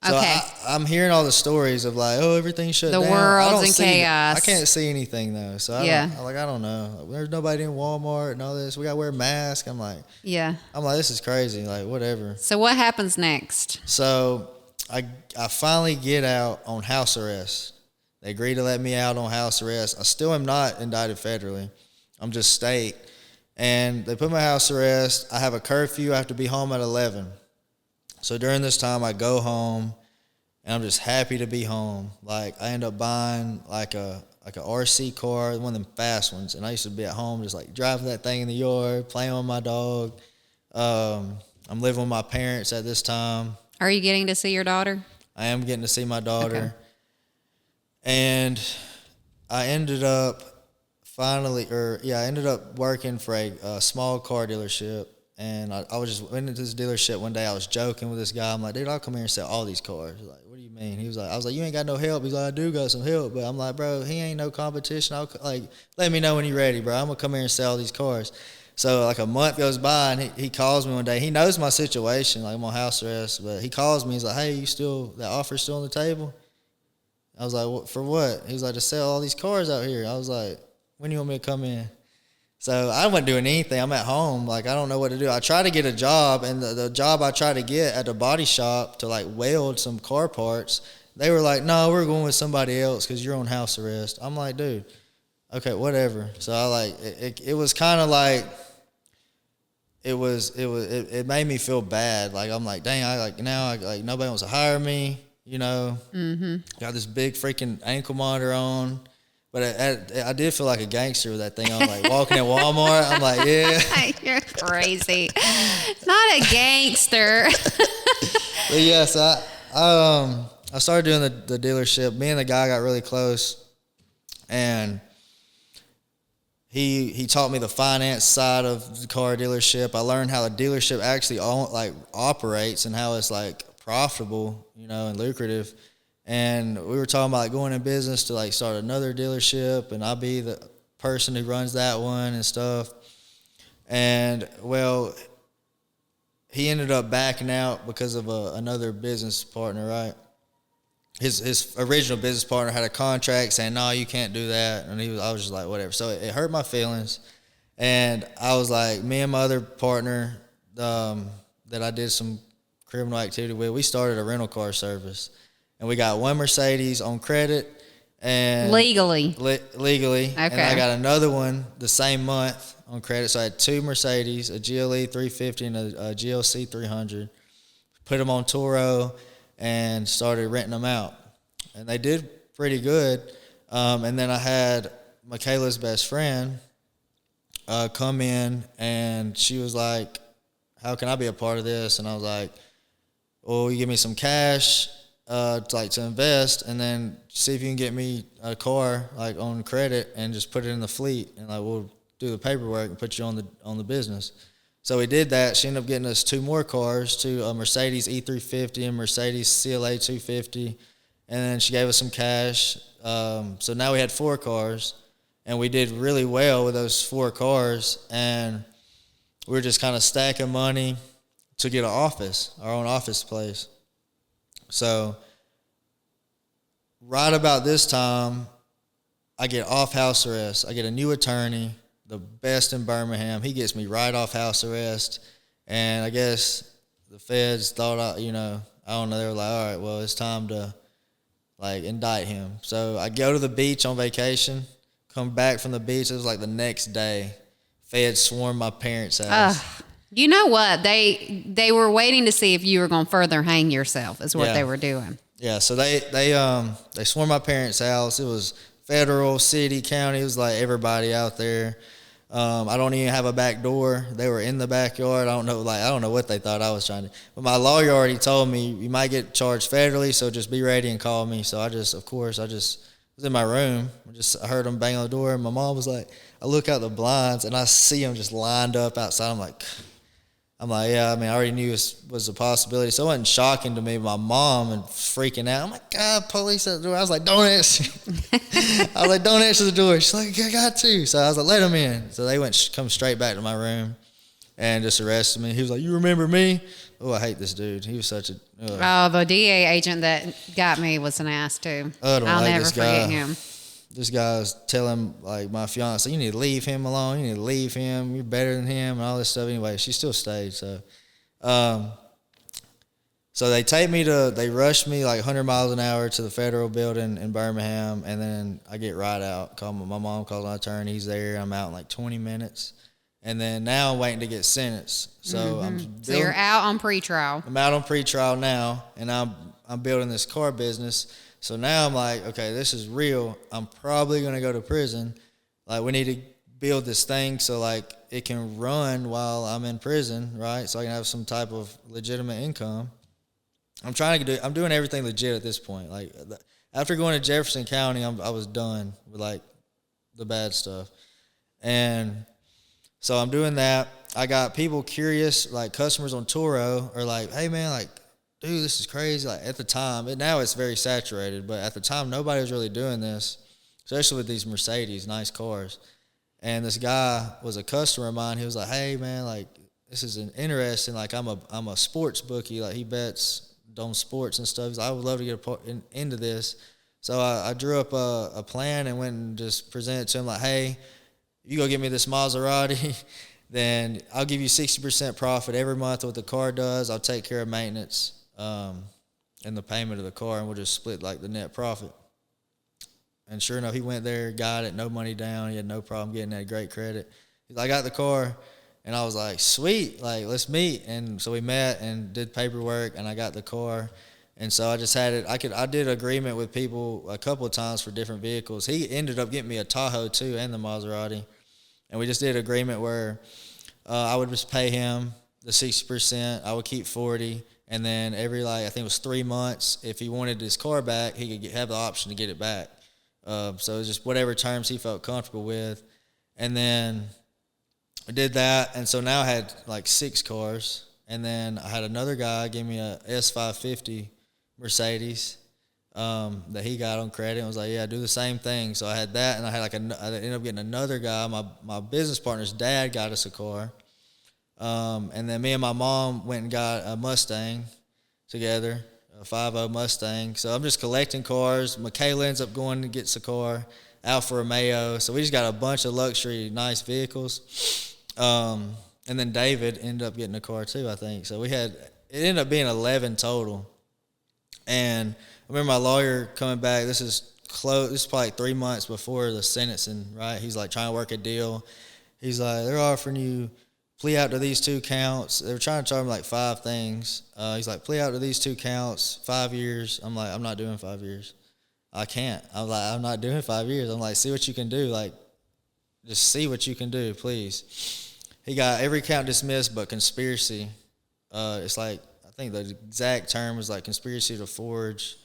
okay. So I'm hearing all the stories of like, oh, everything's shut down. The world's in chaos. I can't see anything though. So I don't know. There's nobody in Walmart and all this. We got to wear masks. I'm like, this is crazy. Like, whatever. So what happens next? So I finally get out on house arrest. They agreed to let me out on house arrest. I still am not indicted federally. I'm just state. And they put my house arrest. I have a curfew. I have to be home at 11. So during this time, I go home, and I'm just happy to be home. Like, I end up buying like a RC car, one of them fast ones. And I used to be at home just like driving that thing in the yard, playing with my dog. I'm living with my parents at this time. Are you getting to see your daughter? I am getting to see my daughter. Okay. And I ended up working for a small car dealership. And I was just went into this dealership one day. I was joking with this guy. I'm like, dude, I'll come here and sell all these cars. He's like, what do you mean? I was like, you ain't got no help. He's like, I do got some help. But I'm like, bro, he ain't no competition. Let me know when you're ready, bro. I'm going to come here and sell all these cars. So like a month goes by, and he calls me one day. He knows my situation. Like, I'm on house arrest. But he calls me. He's like, hey, that offer's still on the table? I was like, for what? He was like, to sell all these cars out here. I was like, when do you want me to come in? So I wasn't doing anything. I'm at home. Like, I don't know what to do. I tried to get a job, and the job I tried to get at the body shop to, like, weld some car parts, they were like, no, we're going with somebody else because you're on house arrest. I'm like, dude, okay, whatever. So it was kind of like, it made me feel bad. Like, I'm like, dang, nobody wants to hire me. You know, got this big freaking ankle monitor on, but I did feel like a gangster with that thing on, like walking in Walmart. I'm like, yeah, you're crazy, not a gangster. But yes, I started doing the dealership. Me and the guy got really close, and he taught me the finance side of the car dealership. I learned how a dealership actually operates and how it's like profitable, you know, and lucrative. And we were talking about like going in business to like start another dealership, and I'll be the person who runs that one and stuff. And well, he ended up backing out because of another business partner, right? His original business partner had a contract saying, no, you can't do that. And I was just like, whatever. So it hurt my feelings. And I was like, me and my other partner that I did some criminal activity with, we started a rental car service, and we got one Mercedes on credit and legally. Okay. And I got another one the same month on credit. So I had two Mercedes, a GLE 350 and a GLC 300. Put them on Turo and started renting them out, and they did pretty good. And then I had Michaela's best friend come in, and she was like, how can I be a part of this? And I was like, well, you give me some cash to invest, and then see if you can get me a car like on credit and just put it in the fleet, and like we'll do the paperwork and put you on the business. So we did that. She ended up getting us two more cars, a Mercedes E350 and Mercedes CLA 250, and then she gave us some cash. So now we had 4 cars, and we did really well with those 4 cars, and we were just kind of stacking money to get our own office place. So right about this time, I get off house arrest. I get a new attorney, the best in Birmingham. He gets me right off house arrest. And I guess the feds thought, I don't know. They were like, all right, well, it's time to like indict him. So I go to the beach on vacation, come back from the beach. It was like the next day. Feds swarmed my parents' house. You know what? They were waiting to see if you were going to further hang yourself is what they were doing. Yeah, so they swarmed my parents' house. It was federal, city, county. It was like everybody out there. I don't even have a back door. They were in the backyard. I don't know what they thought I was trying to. But my lawyer already told me you might get charged federally, so just be ready and call me. So I just was in my room. I heard them bang on the door, and my mom was like, I look out the blinds and I see them just lined up outside. I'm like, yeah, I mean, I already knew it was a possibility. So it wasn't shocking to me. My mom and freaking out. I'm like, God, police at the door. I was like, don't answer. Don't answer the door. She's like, I got to. So I was like, let them in. So they come straight back to my room and just arrested me. He was like, you remember me? Oh, I hate this dude. He was such a... Oh, the DA agent that got me was an ass, too. I'll never forget him. This guy's telling, like, my fiance, you need to leave him alone. You need to leave him. You're better than him and all this stuff. Anyway, she still stayed. So they rushed me like 100 miles an hour to the federal building in Birmingham, and then I get right out. My mom calls my attorney. He's there. I'm out in like 20 minutes. And then now I'm waiting to get sentenced. So So you're out on pretrial. I'm out on pretrial now, and I'm building this car business. So now I'm like, okay, this is real. I'm probably going to go to prison. Like, we need to build this thing so, like, it can run while I'm in prison, right? So I can have some type of legitimate income. I'm doing everything legit at this point. Like, after going to Jefferson County, I was done with, like, the bad stuff. And so I'm doing that. I got people curious, like customers on Turo are like, hey, man, like, dude, this is crazy. Like, at the time, now it's very saturated, but at the time, nobody was really doing this, especially with these Mercedes, nice cars. And this guy was a customer of mine. He was like, hey, man, like, this is interesting. Like, I'm a sports bookie. Like, he bets on sports and stuff. He's like, I would love to get into this. So I drew up a plan and went and just presented to him like, hey, you go get me this Maserati, then I'll give you 60% profit every month what the car does. I'll take care of maintenance and the payment of the car, and we'll just split like the net profit. And sure enough, he went there, got it, no money down. He had no problem getting that great credit. He's like, I got the car, and I was like, sweet, like, let's meet. And so we met and did paperwork, and I got the car. And so I just had it. I did agreement with people a couple of times for different vehicles. He ended up getting me a Tahoe too and the Maserati, and we just did an agreement where I would just pay him the 60%. I would keep 40%, and then every I think it was 3 months, if he wanted his car back, he could have the option to get it back. So it was just whatever terms he felt comfortable with, and then I did that. And so now I had like 6 cars, and then I had another guy give me a S550 Mercedes that he got on credit and was like, yeah, do the same thing. So I had that, and I ended up getting another guy. My business partner's dad got us a car. And then me and my mom went and got a Mustang together, a 5.0 Mustang. So I'm just collecting cars. Michaela ends up going and gets a car, Alfa Romeo. So we just got a bunch of luxury, nice vehicles. And then David ended up getting a car too, I think. So it ended up being 11 total. And I remember my lawyer coming back. This is close. This is probably like 3 months before the sentencing, right? He's like trying to work a deal. He's like, they're offering you plea out to these 2 counts. They were trying to charge me like 5 things. He's like, plea out to these 2 counts, 5 years. I'm like, I'm not doing 5 years. I can't. I'm like, I'm not doing 5 years. I'm like, see what you can do. Like, just see what you can do, please. He got every count dismissed but conspiracy. It's like, I think the exact term was like conspiracy to forge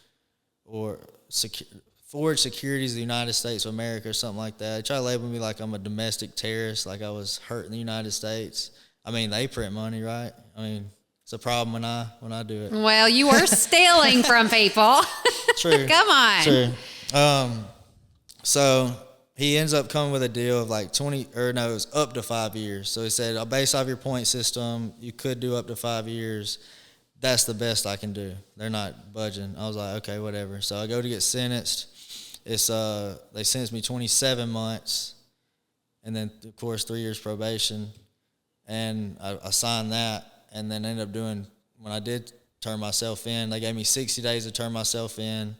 securities of the United States of America or something like that. They try to label me like I'm a domestic terrorist, like I was hurting the United States. I mean, they print money, right? I mean, it's a problem when I do it. Well, you were stealing from people. True. Come on. True. So he ends up coming with a deal of like it was up to 5 years. So he said, based off your point system, you could do up to 5 years. That's the best I can do. They're not budging. I was like, okay, whatever. So I go to get sentenced. They sentenced me 27 months, and then of course 3 years probation, and I signed that, and then ended up when I did turn myself in, they gave me 60 days to turn myself in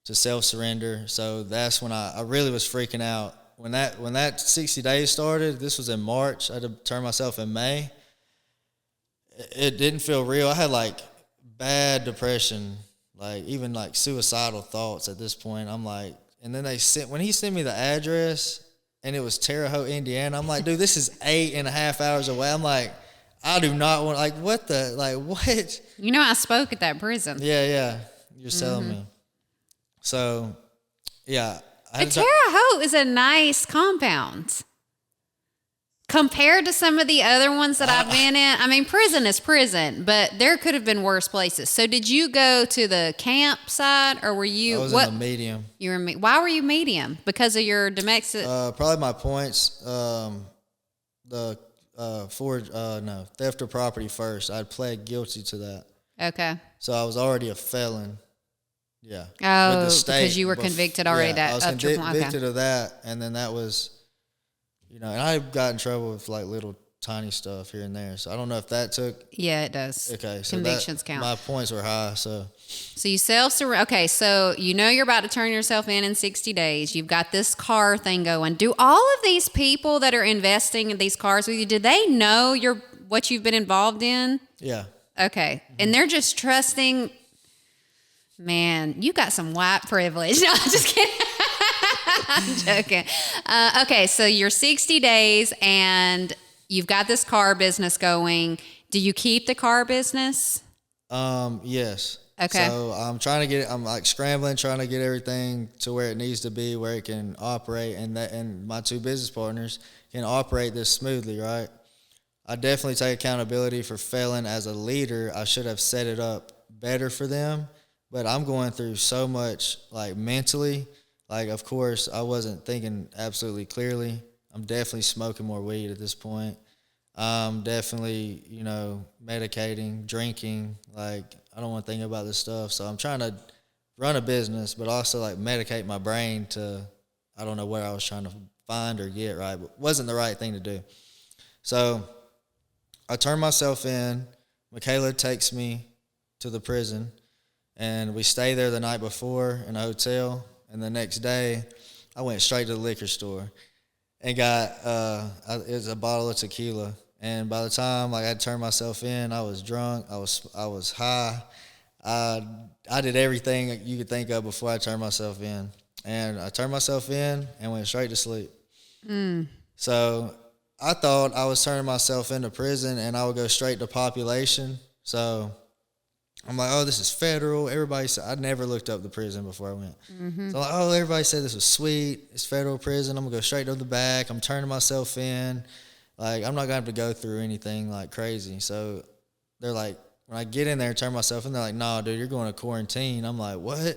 to self-surrender. So that's when I really was freaking out. When that 60 days started, this was in March. I had to turn myself in May. It didn't feel real. I had like bad depression, like even like suicidal thoughts at this point. I'm like, and then when he sent me the address, and it was Terre Haute, Indiana. I'm like, dude, this is 8.5 hours away. I'm like, I do not want, like, what the, like, what? You know, I spoke at that prison. Yeah. You're telling me. So, yeah. Terre Haute is a nice compound. Compared to some of the other ones that I've been in, I mean, prison is prison, but there could have been worse places. So did you go to the campsite, or were you? I was in a medium. You were. Why were you medium? Because of your domestic? Probably my points. Theft of property first. I'd pled guilty to that. Okay. So I was already a felon. Yeah. Oh, because you were convicted already. I was convicted of that, and then that was. And I got in trouble with like little tiny stuff here and there. So I don't know if that took. Yeah, it does. Okay, so convictions count. My points were high, so. So you self-surrender. Okay, so you're about to turn yourself in 60 days. You've got this car thing going. Do all of these people that are investing in these cars with you, do they know what you've been involved in? Yeah. Okay, and they're just trusting. Man, you got some white privilege. No, I'm just kidding. I'm joking. Okay, so you're 60 days and you've got this car business going. Do you keep the car business? Yes. Okay. So I'm like scrambling, trying to get everything to where it needs to be, where it can operate, and my two business partners can operate this smoothly, right? I definitely take accountability for failing as a leader. I should have set it up better for them, but I'm going through so much, like, mentally. Like, of course, I wasn't thinking absolutely clearly. I'm definitely smoking more weed at this point. I'm definitely, medicating, drinking. Like, I don't want to think about this stuff. So I'm trying to run a business, but also, like, medicate my brain to, I don't know what I was trying to find or get, right? But wasn't the right thing to do. So I turn myself in. Michaela takes me to the prison, and we stay there the night before in a hotel. And the next day, I went straight to the liquor store and got it was a bottle of tequila. And by the time I turned myself in, I was drunk. I was high. I did everything you could think of before I turned myself in. And I turned myself in and went straight to sleep. So I thought I was turning myself into prison and I would go straight to population. So I'm like, oh, this is federal. Everybody said, I'd never looked up the prison before I went. So I'm like, oh, everybody said this was sweet. It's federal prison. I'm going to go straight to the back. I'm turning myself in. Like, I'm not going to have to go through anything, like, crazy. So they're like, when I get in there and turn myself in, they're like, nah, dude, you're going to quarantine. I'm like, what?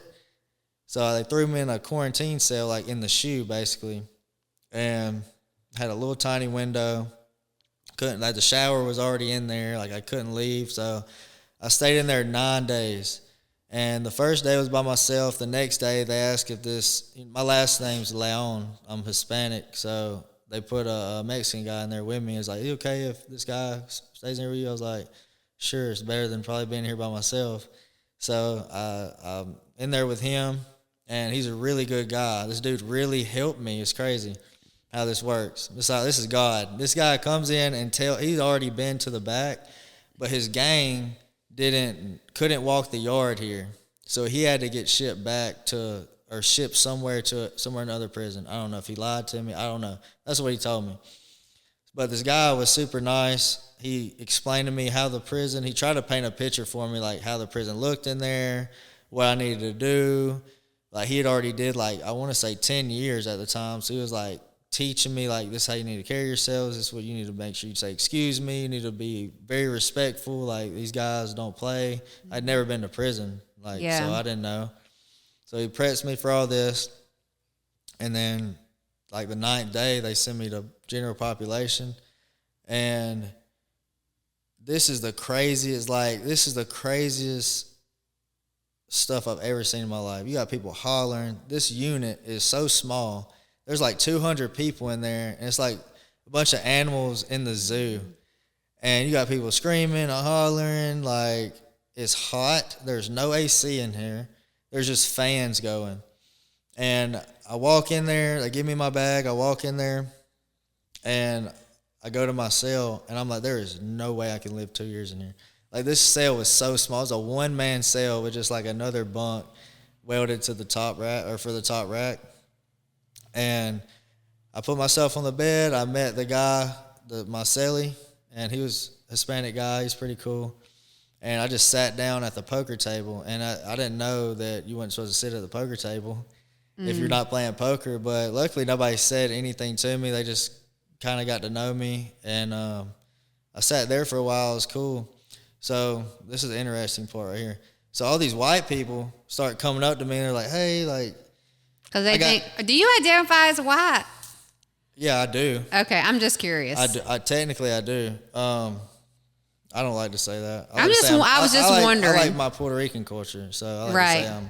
So they threw me in a quarantine cell, like, in the shoe, basically. And had a little tiny window. The shower was already in there. Like, I couldn't leave. So I stayed in there 9 days, and the first day was by myself. The next day, they asked my last name's Leon. I'm Hispanic, so they put a Mexican guy in there with me. It's like, you okay if this guy stays in here with you? I was like, sure, it's better than probably being here by myself. So I'm in there with him, and he's a really good guy. This dude really helped me. It's crazy how this works. This is God. This guy comes in and he's already been to the back, but his gang couldn't walk the yard here, so he had to get shipped somewhere to another prison. I don't know if he lied to me. I don't know. That's what he told me. But this guy was super nice. He explained to me he tried to paint a picture for me, like how the prison looked in there, what I needed to do. Like, he had already did, like, I want to say 10 years at the time, so he was like teaching me, like, this is how you need to carry yourselves. This is what you need to make sure you say, excuse me. You need to be very respectful. Like, these guys don't play. I'd never been to prison. So I didn't know. So he preps me for all this. And then, like, the 9th day, they send me to general population. And this is the craziest stuff I've ever seen in my life. You got people hollering. This unit is so small. There's like 200 people in there, and it's like a bunch of animals in the zoo. And you got people screaming and hollering, like, it's hot. There's no AC in here. There's just fans going. And I walk in there, they give me my bag, I walk in there, and I go to my cell, and I'm like, there is no way I can live 2 years in here. Like, this cell was so small. It was a one-man cell with just like another bunk welded to the top rack, or for the top rack. And I put myself on the bed. I met the guy, my cellie, and he was a Hispanic guy. He's pretty cool. And I just sat down at the poker table, and I didn't know that you weren't supposed to sit at the poker table if you're not playing poker. But luckily, nobody said anything to me. They just kind of got to know me, and I sat there for a while. It was cool. So this is the interesting part right here. So all these white people start coming up to me, and they're like, hey, like. Because they think, do you identify as white? Yeah, I do. Okay, I'm just curious. Technically, I do. I don't like to say that. I was just wondering. I like my Puerto Rican culture, so I like to say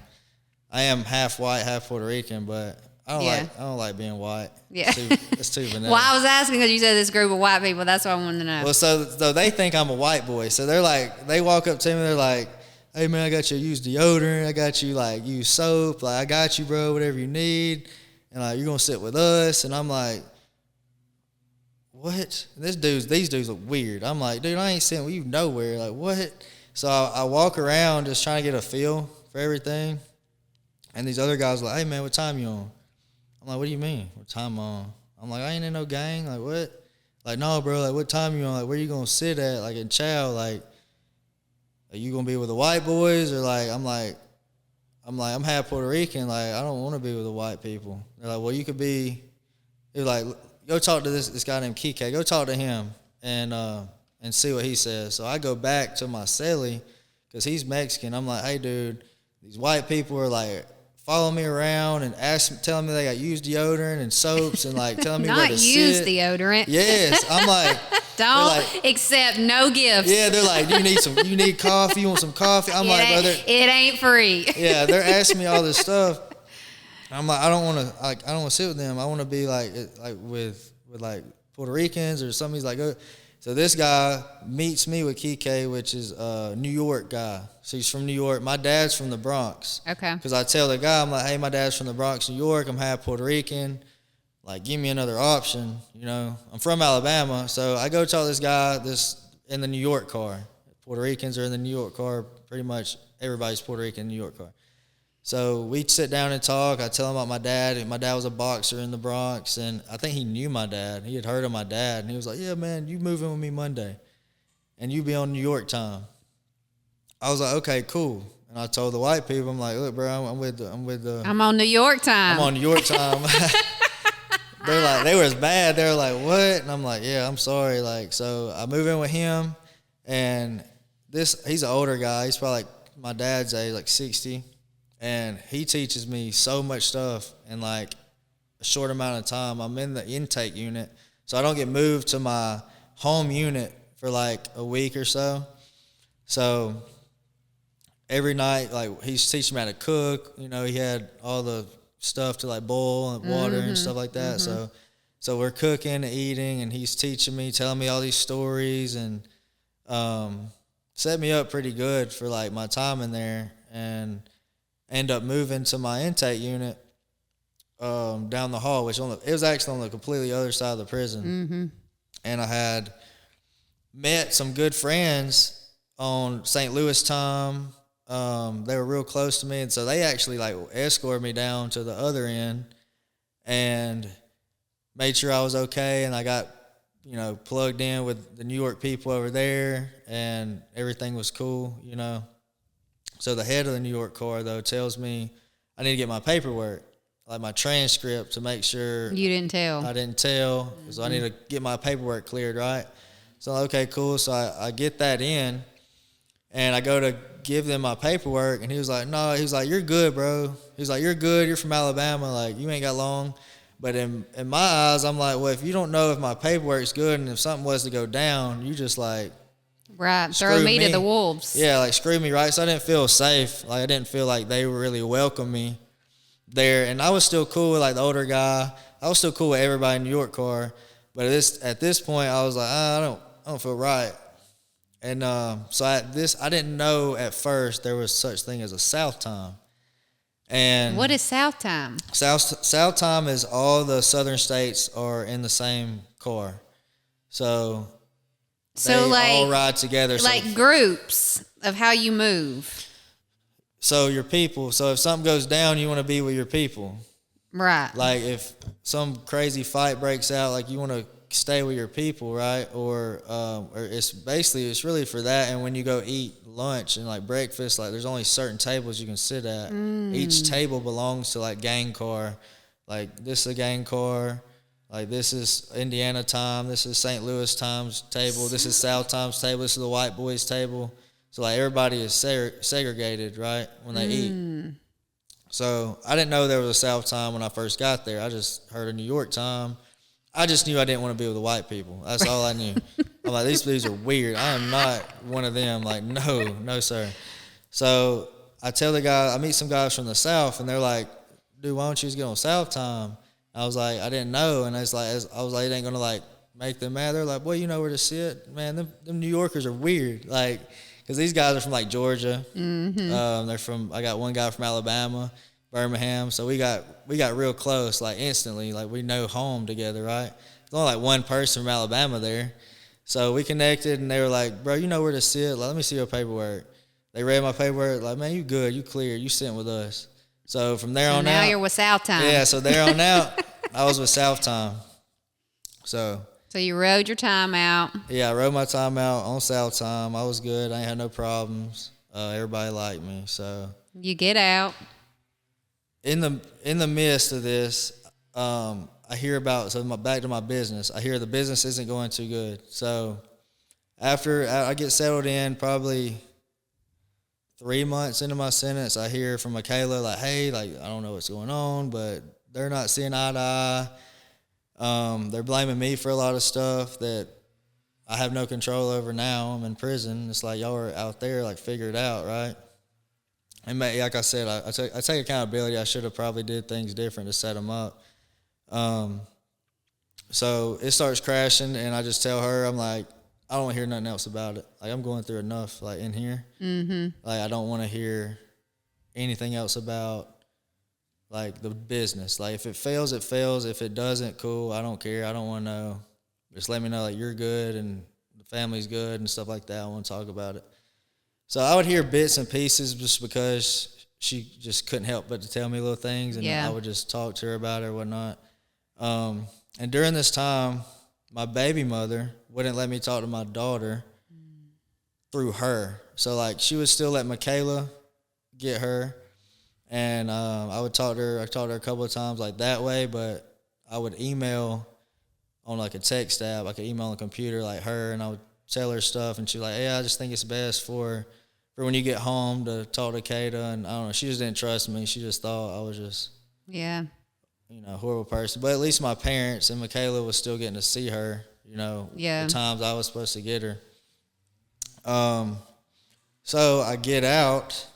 I am half white, half Puerto Rican, but I don't like being white. Yeah, it's too vanilla. Well, I was asking because you said this group of white people. That's what I wanted to know. Well, so they think I'm a white boy, so they're like, they walk up to me, they're like, hey man, I got you used deodorant, I got you like use soap, like I got you, bro, whatever you need, and like you're gonna sit with us, and I'm like, what? These dudes look weird. I'm like, dude, I ain't sitting with you nowhere. Like, what? So I walk around just trying to get a feel for everything. And these other guys are like, hey, man, what time you on? I'm like, what do you mean? What time on? I'm like, I ain't in no gang. Like, what? Like, no, bro. Like, what time you on? Like, where you going to sit at? Like, in chow? Like, are you going to be with the white boys? Or, like, I'm half Puerto Rican. Like, I don't want to be with the white people. They're like, well, you could be. They're like, go talk to this guy named Kike. Go talk to him and see what he says. So I go back to my cellie because he's Mexican. I'm like, hey, dude, these white people are like following me around and telling me they got used deodorant and soaps and like telling me where to sit. Not used deodorant. Yes, I'm like, don't accept no gifts. Yeah, they're like, you need coffee? You want some coffee? I'm like, brother, it ain't free. Yeah, they're asking me all this stuff. I'm like, I don't want to sit with them. I want to be like with like Puerto Ricans or something. He's like, oh. So this guy meets me with Kike, which is a New York guy. So he's from New York. My dad's from the Bronx. Okay. Because I tell the guy, I'm like, hey, my dad's from the Bronx, New York. I'm half Puerto Rican. Like, give me another option. You know, I'm from Alabama. So I go talk to this guy in the New York car. Puerto Ricans are in the New York car. Pretty much everybody's Puerto Rican in the New York car. So we sit down and talk. I tell him about my dad. My dad was a boxer in the Bronx, and I think he knew my dad. He had heard of my dad, and he was like, yeah, man, you move in with me Monday, and you be on New York time. I was like, okay, cool. And I told the white people, I'm like, look, bro, I'm on New York time. I'm on New York time. They're like, they were as bad. They were like, what? And I'm like, yeah, I'm sorry. Like, so I move in with him, and he's an older guy. He's probably like my dad's age, like 60. And he teaches me so much stuff in like a short amount of time. I'm in the intake unit, so I don't get moved to my home unit for like a week or so. So every night, like he's teaching me how to cook. You know, he had all the stuff to like boil and water and stuff like that. So we're cooking and eating, and he's teaching me, telling me all these stories, and set me up pretty good for like my time in there. And end up moving to my intake unit down the hall, which it was actually on the completely other side of the prison. Mm-hmm. And I had met some good friends on St. Louis time. They were real close to me, and so they actually like escorted me down to the other end and made sure I was okay, and I got plugged in with the New York people over there, and everything was cool, So the head of the New York car, though, tells me I need to get my paperwork, like my transcript, to make sure. You didn't tell. I didn't tell. So I need to get my paperwork cleared, right? So, okay, cool. So I get that in, and I go to give them my paperwork, and he was like, no. He was like, you're good, bro. He was like, you're good. You're from Alabama. Like, you ain't got long. But in my eyes, I'm like, well, if you don't know if my paperwork's good and if something was to go down, you just like. Right, throw me to the wolves. Yeah, like screw me, right? So I didn't feel safe. Like I didn't feel like they really welcomed me there. And I was still cool with like the older guy. I was still cool with everybody in New York car. But at this point, I was like, I don't feel right. And so I didn't know at first there was such thing as a South time. And what is South time? South time is all the southern states are in the same car. So they like all ride together. Like groups of how you move. So your people. So if something goes down, you want to be with your people. Right. Like if some crazy fight breaks out, like you want to stay with your people, right? Or it's really for that. And when you go eat lunch and like breakfast, like there's only certain tables you can sit at. Each table belongs to like gang car. Like this is a gang car. Like this is Indiana time. This is St. Louis times table. This is South times table. This is the white boys table. So like everybody is segregated, right, when they eat. So I didn't know there was a South time when I first got there. I just heard a New York time. I just knew I didn't want to be with the white people. That's all I knew. I'm like, these dudes are weird. I am not one of them. Like, no, sir. So I tell the guy, I meet some guys from the South, and they're like, dude, why don't you just get on South time? I was like, I didn't know. And I was like, it ain't going to, like, make them mad. They're like, well, you know where to sit. Man, them New Yorkers are weird. Like, because these guys are from, like, Georgia. I got one guy from Alabama, Birmingham. So we got real close, like, instantly. Like, we know home together, right? There's only, like, one person from Alabama there. So we connected, and they were like, bro, you know where to sit? Like, let me see your paperwork. They read my paperwork, like, man, you good. You clear. You sitting with us. So from there on out. Now you're with South time. Yeah, so there on out, I was with South time. So you rode your time out. Yeah, I rode my time out on South time. I was good. I ain't had no problems. Everybody liked me. So you get out. In the midst of this, I hear about, back to my business. I hear the business isn't going too good. So after I get settled in, probably 3 months into my sentence, I hear from Michaela, like, hey, like, I don't know what's going on, but they're not seeing eye to eye. They're blaming me for a lot of stuff that I have no control over now. I'm in prison. It's like, y'all are out there, like, figure it out, right? And like I said, I take accountability. I should have probably did things different to set them up. So it starts crashing, and I just tell her, I'm like, I don't want to hear nothing else about it. Like, I'm going through enough, like, in here. Like, I don't want to hear anything else about, like, the business. Like, if it fails, it fails. If it doesn't, cool. I don't care. I don't want to know. Just let me know, like, you're good and the family's good and stuff like that. I want to talk about it. So I would hear bits and pieces just because she just couldn't help but to tell me little things, and I would just talk to her about it or whatnot. And during this time, my baby mother wouldn't let me talk to my daughter through her. So, like, she would still let Michaela get her, and I would talk to her. I talked to her a couple of times, like, that way, but I would email on, like, a text app. I could email on the computer, like, her, and I would tell her stuff, and she's like, hey, I just think it's best for when you get home to talk to Kata, and I don't know. She just didn't trust me. She just thought I was just a horrible person. But at least my parents and Michaela was still getting to see her, the times I was supposed to get her. So I get out.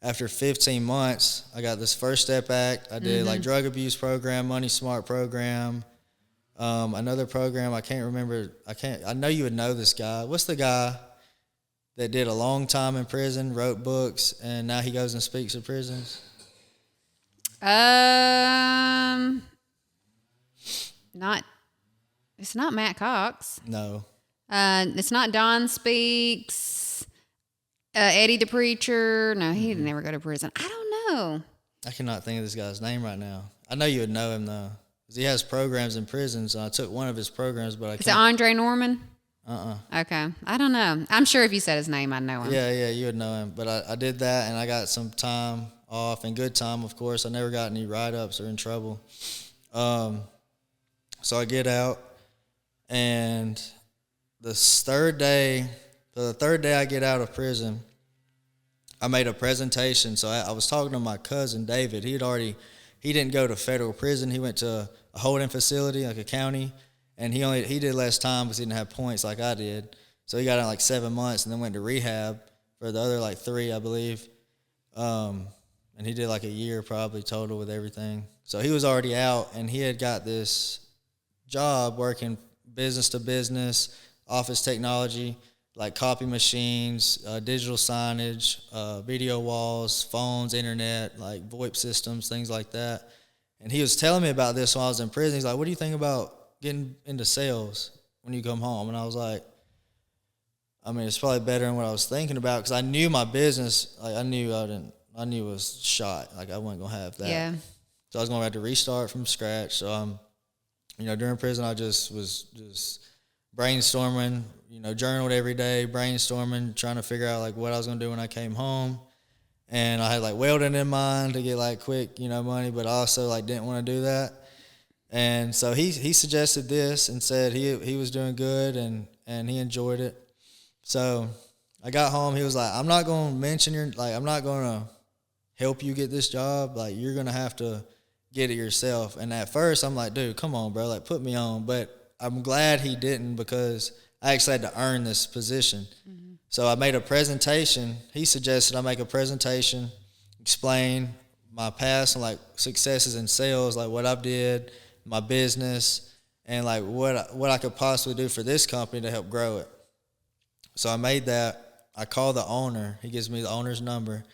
After 15 months, I got this First Step Act. I did like drug abuse program, Money Smart program, another program I can't remember. I know you would know this guy. What's the guy that did a long time in prison, wrote books, and now he goes and speaks at prisons? It's not Matt Cox. No. It's not Don Speaks. Eddie the Preacher. No, he didn't ever go to prison. I don't know. I cannot think of this guy's name right now. I know you would know him, though, because he has programs in prisons. I took one of his programs, but I can't. Is it Andre Norman? Okay. I don't know. I'm sure if you said his name, I'd know him. Yeah, you would know him. But I did that, and I got some time off, and good time, of course. I never got any write-ups or in trouble. So I get out, and the third day I get out of prison, I made a presentation. So I was talking to my cousin, David. He didn't go to federal prison. He went to a holding facility, like a county, and he did less time because he didn't have points like I did. So he got out like 7 months and then went to rehab for the other like 3, I believe. And he did like a year probably total with everything. So he was already out, and he had got this job working business to business, office technology, like copy machines, digital signage, video walls, phones, internet, like VoIP systems, things like that. And he was telling me about this when I was in prison. He's like, what do you think about getting into sales when you come home? And I was like, I mean, it's probably better than what I was thinking about, because I knew my business, like I knew it was shot. Like I wasn't going to have that. Yeah. So I was going to have to restart from scratch. So, during prison, I just was brainstorming, journaled every day, brainstorming, trying to figure out, like, what I was going to do when I came home. And I had, like, welding in mind to get, like, quick, money, but I also, like, didn't want to do that. And so he suggested this and said he was doing good and he enjoyed it. So I got home. He was like, I'm not going to mention I'm not going to help you get this job. Like, you're going to have to get it yourself. And at first I'm like, dude, come on, bro. Like, put me on. But I'm glad he didn't, because I actually had to earn this position. Mm-hmm. So I made a presentation. He suggested I make a presentation, explain my past and, like, successes in sales, like what I've did, my business, and, like, what I could possibly do for this company to help grow it. So I made that. I called the owner. He gives me the owner's number.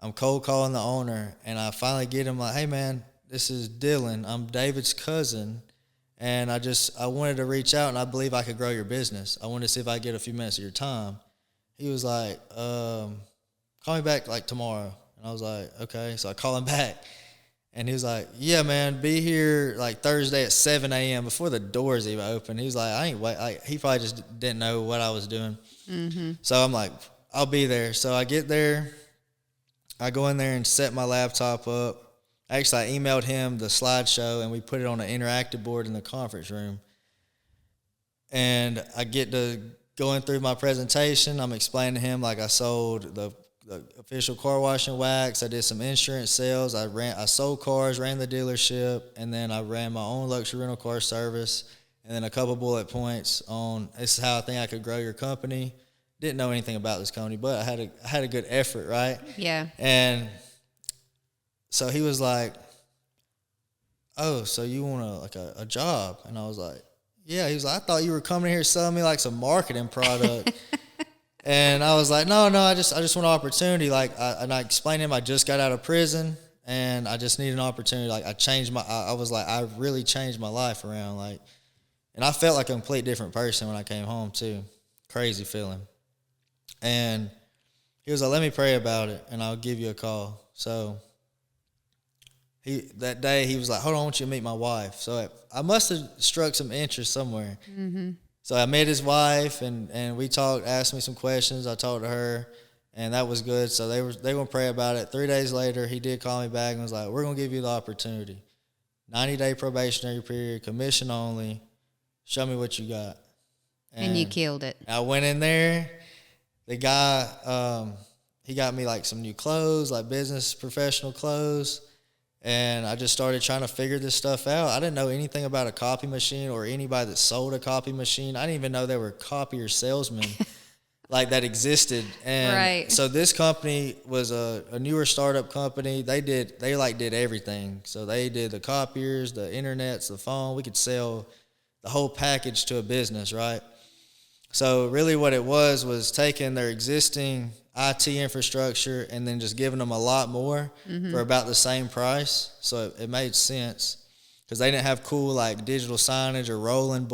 I'm cold calling the owner, and I finally get him like, hey, man, this is Dylan. I'm David's cousin, and I wanted to reach out, and I believe I could grow your business. I wanted to see if I could get a few minutes of your time. He was like, call me back, like, tomorrow. And I was like, okay. So I call him back, and he was like, yeah, man, be here, like, Thursday at 7 a.m. before the doors even open. He was like, I ain't wait. Like, he probably just didn't know what I was doing. Mm-hmm. So I'm like, I'll be there. So I get there. I go in there and set my laptop up. Actually, I emailed him the slideshow, and we put it on an interactive board in the conference room. And I get to going through my presentation. I'm explaining to him, like, I sold the official car wash and wax. I did some insurance sales. I sold cars, ran the dealership, and then I ran my own luxury rental car service. And then a couple bullet points on, this is how I think I could grow your company. Didn't know anything about this company, but I had a good effort, right? Yeah. And so he was like, oh, so you want a job? And I was like, yeah. He was like, I thought you were coming here selling me, like, some marketing product. And I was like, no, I just want an opportunity. Like, I explained to him I just got out of prison, and I just need an opportunity. Like, I was like, I really changed my life around. Like, and I felt like a complete different person when I came home too. Crazy feeling. And he was like, let me pray about it, and I'll give you a call. So that day he was like, hold on, I want you to meet my wife. So I must have struck some interest somewhere. Mm-hmm. So I met his wife, and we talked, asked me some questions. I talked to her, and that was good. So they were going to pray about it. 3 days later, he did call me back and was like, we're going to give you the opportunity. 90-day probationary period, commission only. Show me what you got. And you killed it. I went in there. The guy, he got me, like, some new clothes, like business professional clothes, and I just started trying to figure this stuff out. I didn't know anything about a copy machine or anybody that sold a copy machine. I didn't even know there were copier salesmen like that existed. And right. So this company was a newer startup company. They did everything. So they did the copiers, the internets, the phone. We could sell the whole package to a business, right? So really what it was taking their existing IT infrastructure and then just giving them a lot more for about the same price. So it made sense because they didn't have cool, like, digital signage or rolling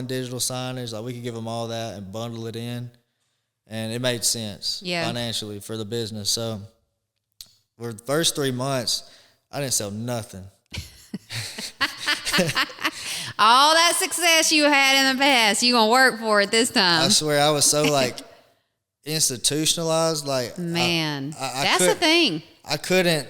digital signage. Like, we could give them all that and bundle it in, and it made sense financially for the business. So for the first 3 months, I didn't sell nothing. All that success you had in the past, you gonna work for it this time. I swear, I was so, like, institutionalized. Like, man, that's the thing. I couldn't.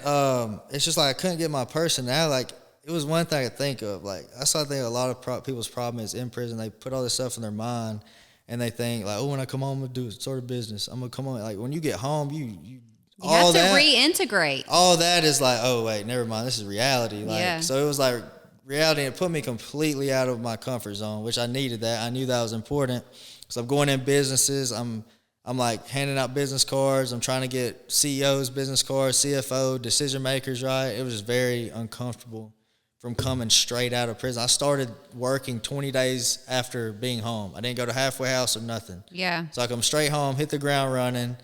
It's just like I couldn't get my personality. Like, it was one thing I could think of. Like, that's what I think a lot of people's problem is in prison. They put all this stuff in their mind, and they think, like, oh, when I come home, I'm gonna do a sort of business. I'm gonna come home. Like, when you get home, you have to reintegrate. All that is like, oh wait, never mind. This is reality. Like, so it was like reality. It put me completely out of my comfort zone, which I needed that. I knew that was important. So I'm going in businesses. I'm like handing out business cards. I'm trying to get CEOs business cards, CFO, decision makers, right? It was just very uncomfortable from coming straight out of prison. I started working 20 days after being home. I didn't go to halfway house or nothing. Yeah. So I come straight home, hit the ground running,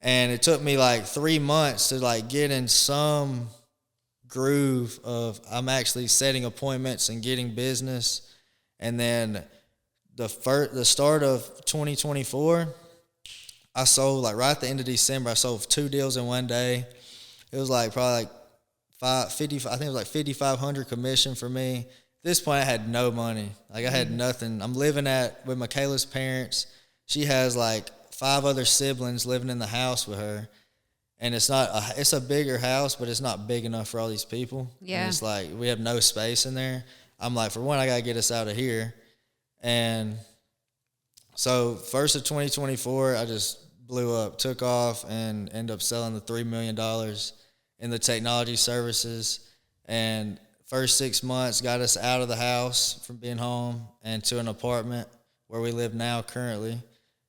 and it took me like 3 months to like get in some groove of I'm actually setting appointments and getting business. And then the start of 2024, I sold like right at the end of December, I sold 2 deals in one day. It was like probably like 50, I think it was like 5,500 commission for me. At this point, I had no money. Like, I had nothing. I'm living with Michaela's parents. She has like 5 other siblings living in the house with her. And it's a bigger house, but it's not big enough for all these people. Yeah. And it's like, we have no space in there. I'm like, for one, I got to get us out of here. And so first of 2024, I just blew up, took off, and ended up selling the $3 million in the technology services. And first 6 months got us out of the house from being home and to an apartment where we live now currently.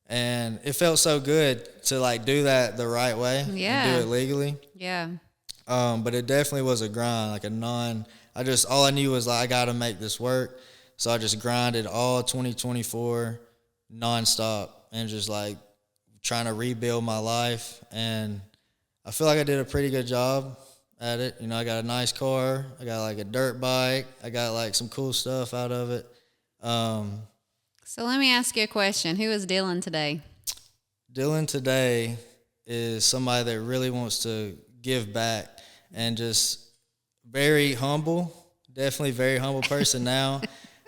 And it felt so good to like do that the right way. Yeah. And do it legally. Yeah. But it definitely was a grind, like all I knew was like, I got to make this work. So I just grinded all 2024 nonstop and just like trying to rebuild my life. And I feel like I did a pretty good job at it. You know, I got a nice car. I got like a dirt bike. I got like some cool stuff out of it. So let me ask you a question. Who is Dylan today? Dylan today is somebody that really wants to give back and just very humble, definitely very humble person now.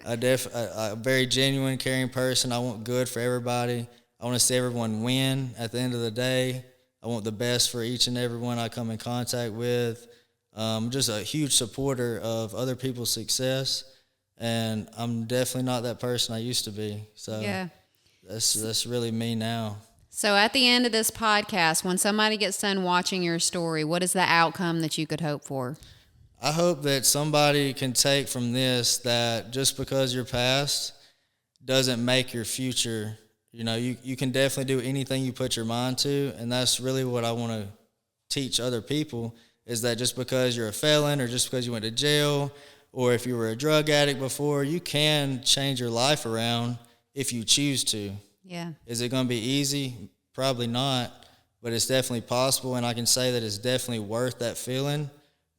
A very genuine, caring person. I want good for everybody. I want to see everyone win at the end of the day. I want the best for each and every one I come in contact with. Just a huge supporter of other people's success. And I'm definitely not that person I used to be. So yeah. That's really me now. So at the end of this podcast, when somebody gets done watching your story, what is the outcome that you could hope for? I hope that somebody can take from this that just because your past doesn't make your future. You know, you can definitely do anything you put your mind to, and that's really what I want to teach other people, is that just because you're a felon or just because you went to jail or if you were a drug addict before, you can change your life around if you choose to. Yeah. Is it going to be easy? Probably not, but it's definitely possible, and I can say that it's definitely worth that feeling,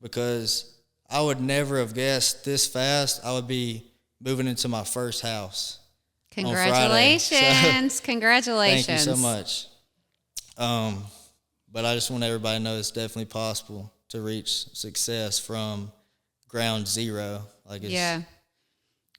because I would never have guessed this fast I would be moving into my first house. Congratulations. So, congratulations. Thank you so much. But I just want everybody to know it's definitely possible to reach success from ground zero. Yeah.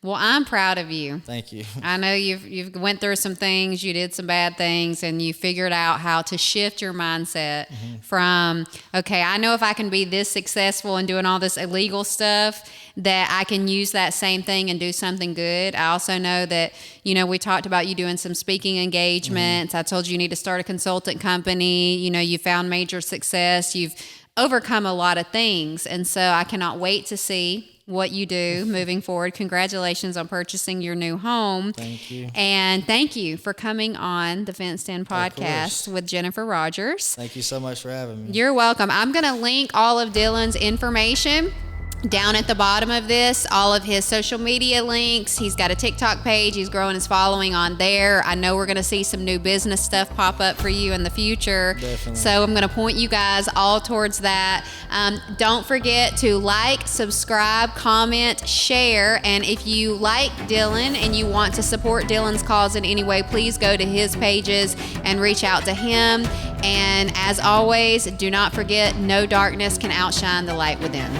Well, I'm proud of you. Thank you. I know you've went through some things, you did some bad things, and you figured out how to shift your mindset from, okay, I know if I can be this successful and doing all this illegal stuff, that I can use that same thing and do something good. I also know that, you know, we talked about you doing some speaking engagements. I told you need to start a consultant company. You know, you found major success. You've overcome a lot of things. And so I cannot wait to see what you do moving forward. Congratulations on purchasing your new home. Thank you. And thank you for coming on the Fenced In podcast with Jennifer Rogers. Thank you so much for having me. You're welcome. I'm going to link all of Dylan's information down at the bottom of this, all of his social media links. He's got a TikTok page. He's growing his following on there. I know we're going to see some new business stuff pop up for you in the future. Definitely. So I'm going to point you guys all towards that. Don't forget to like, subscribe, comment, share. And if you like Dylan and you want to support Dylan's cause in any way, please go to his pages and reach out to him. And as always, do not forget, no darkness can outshine the light within.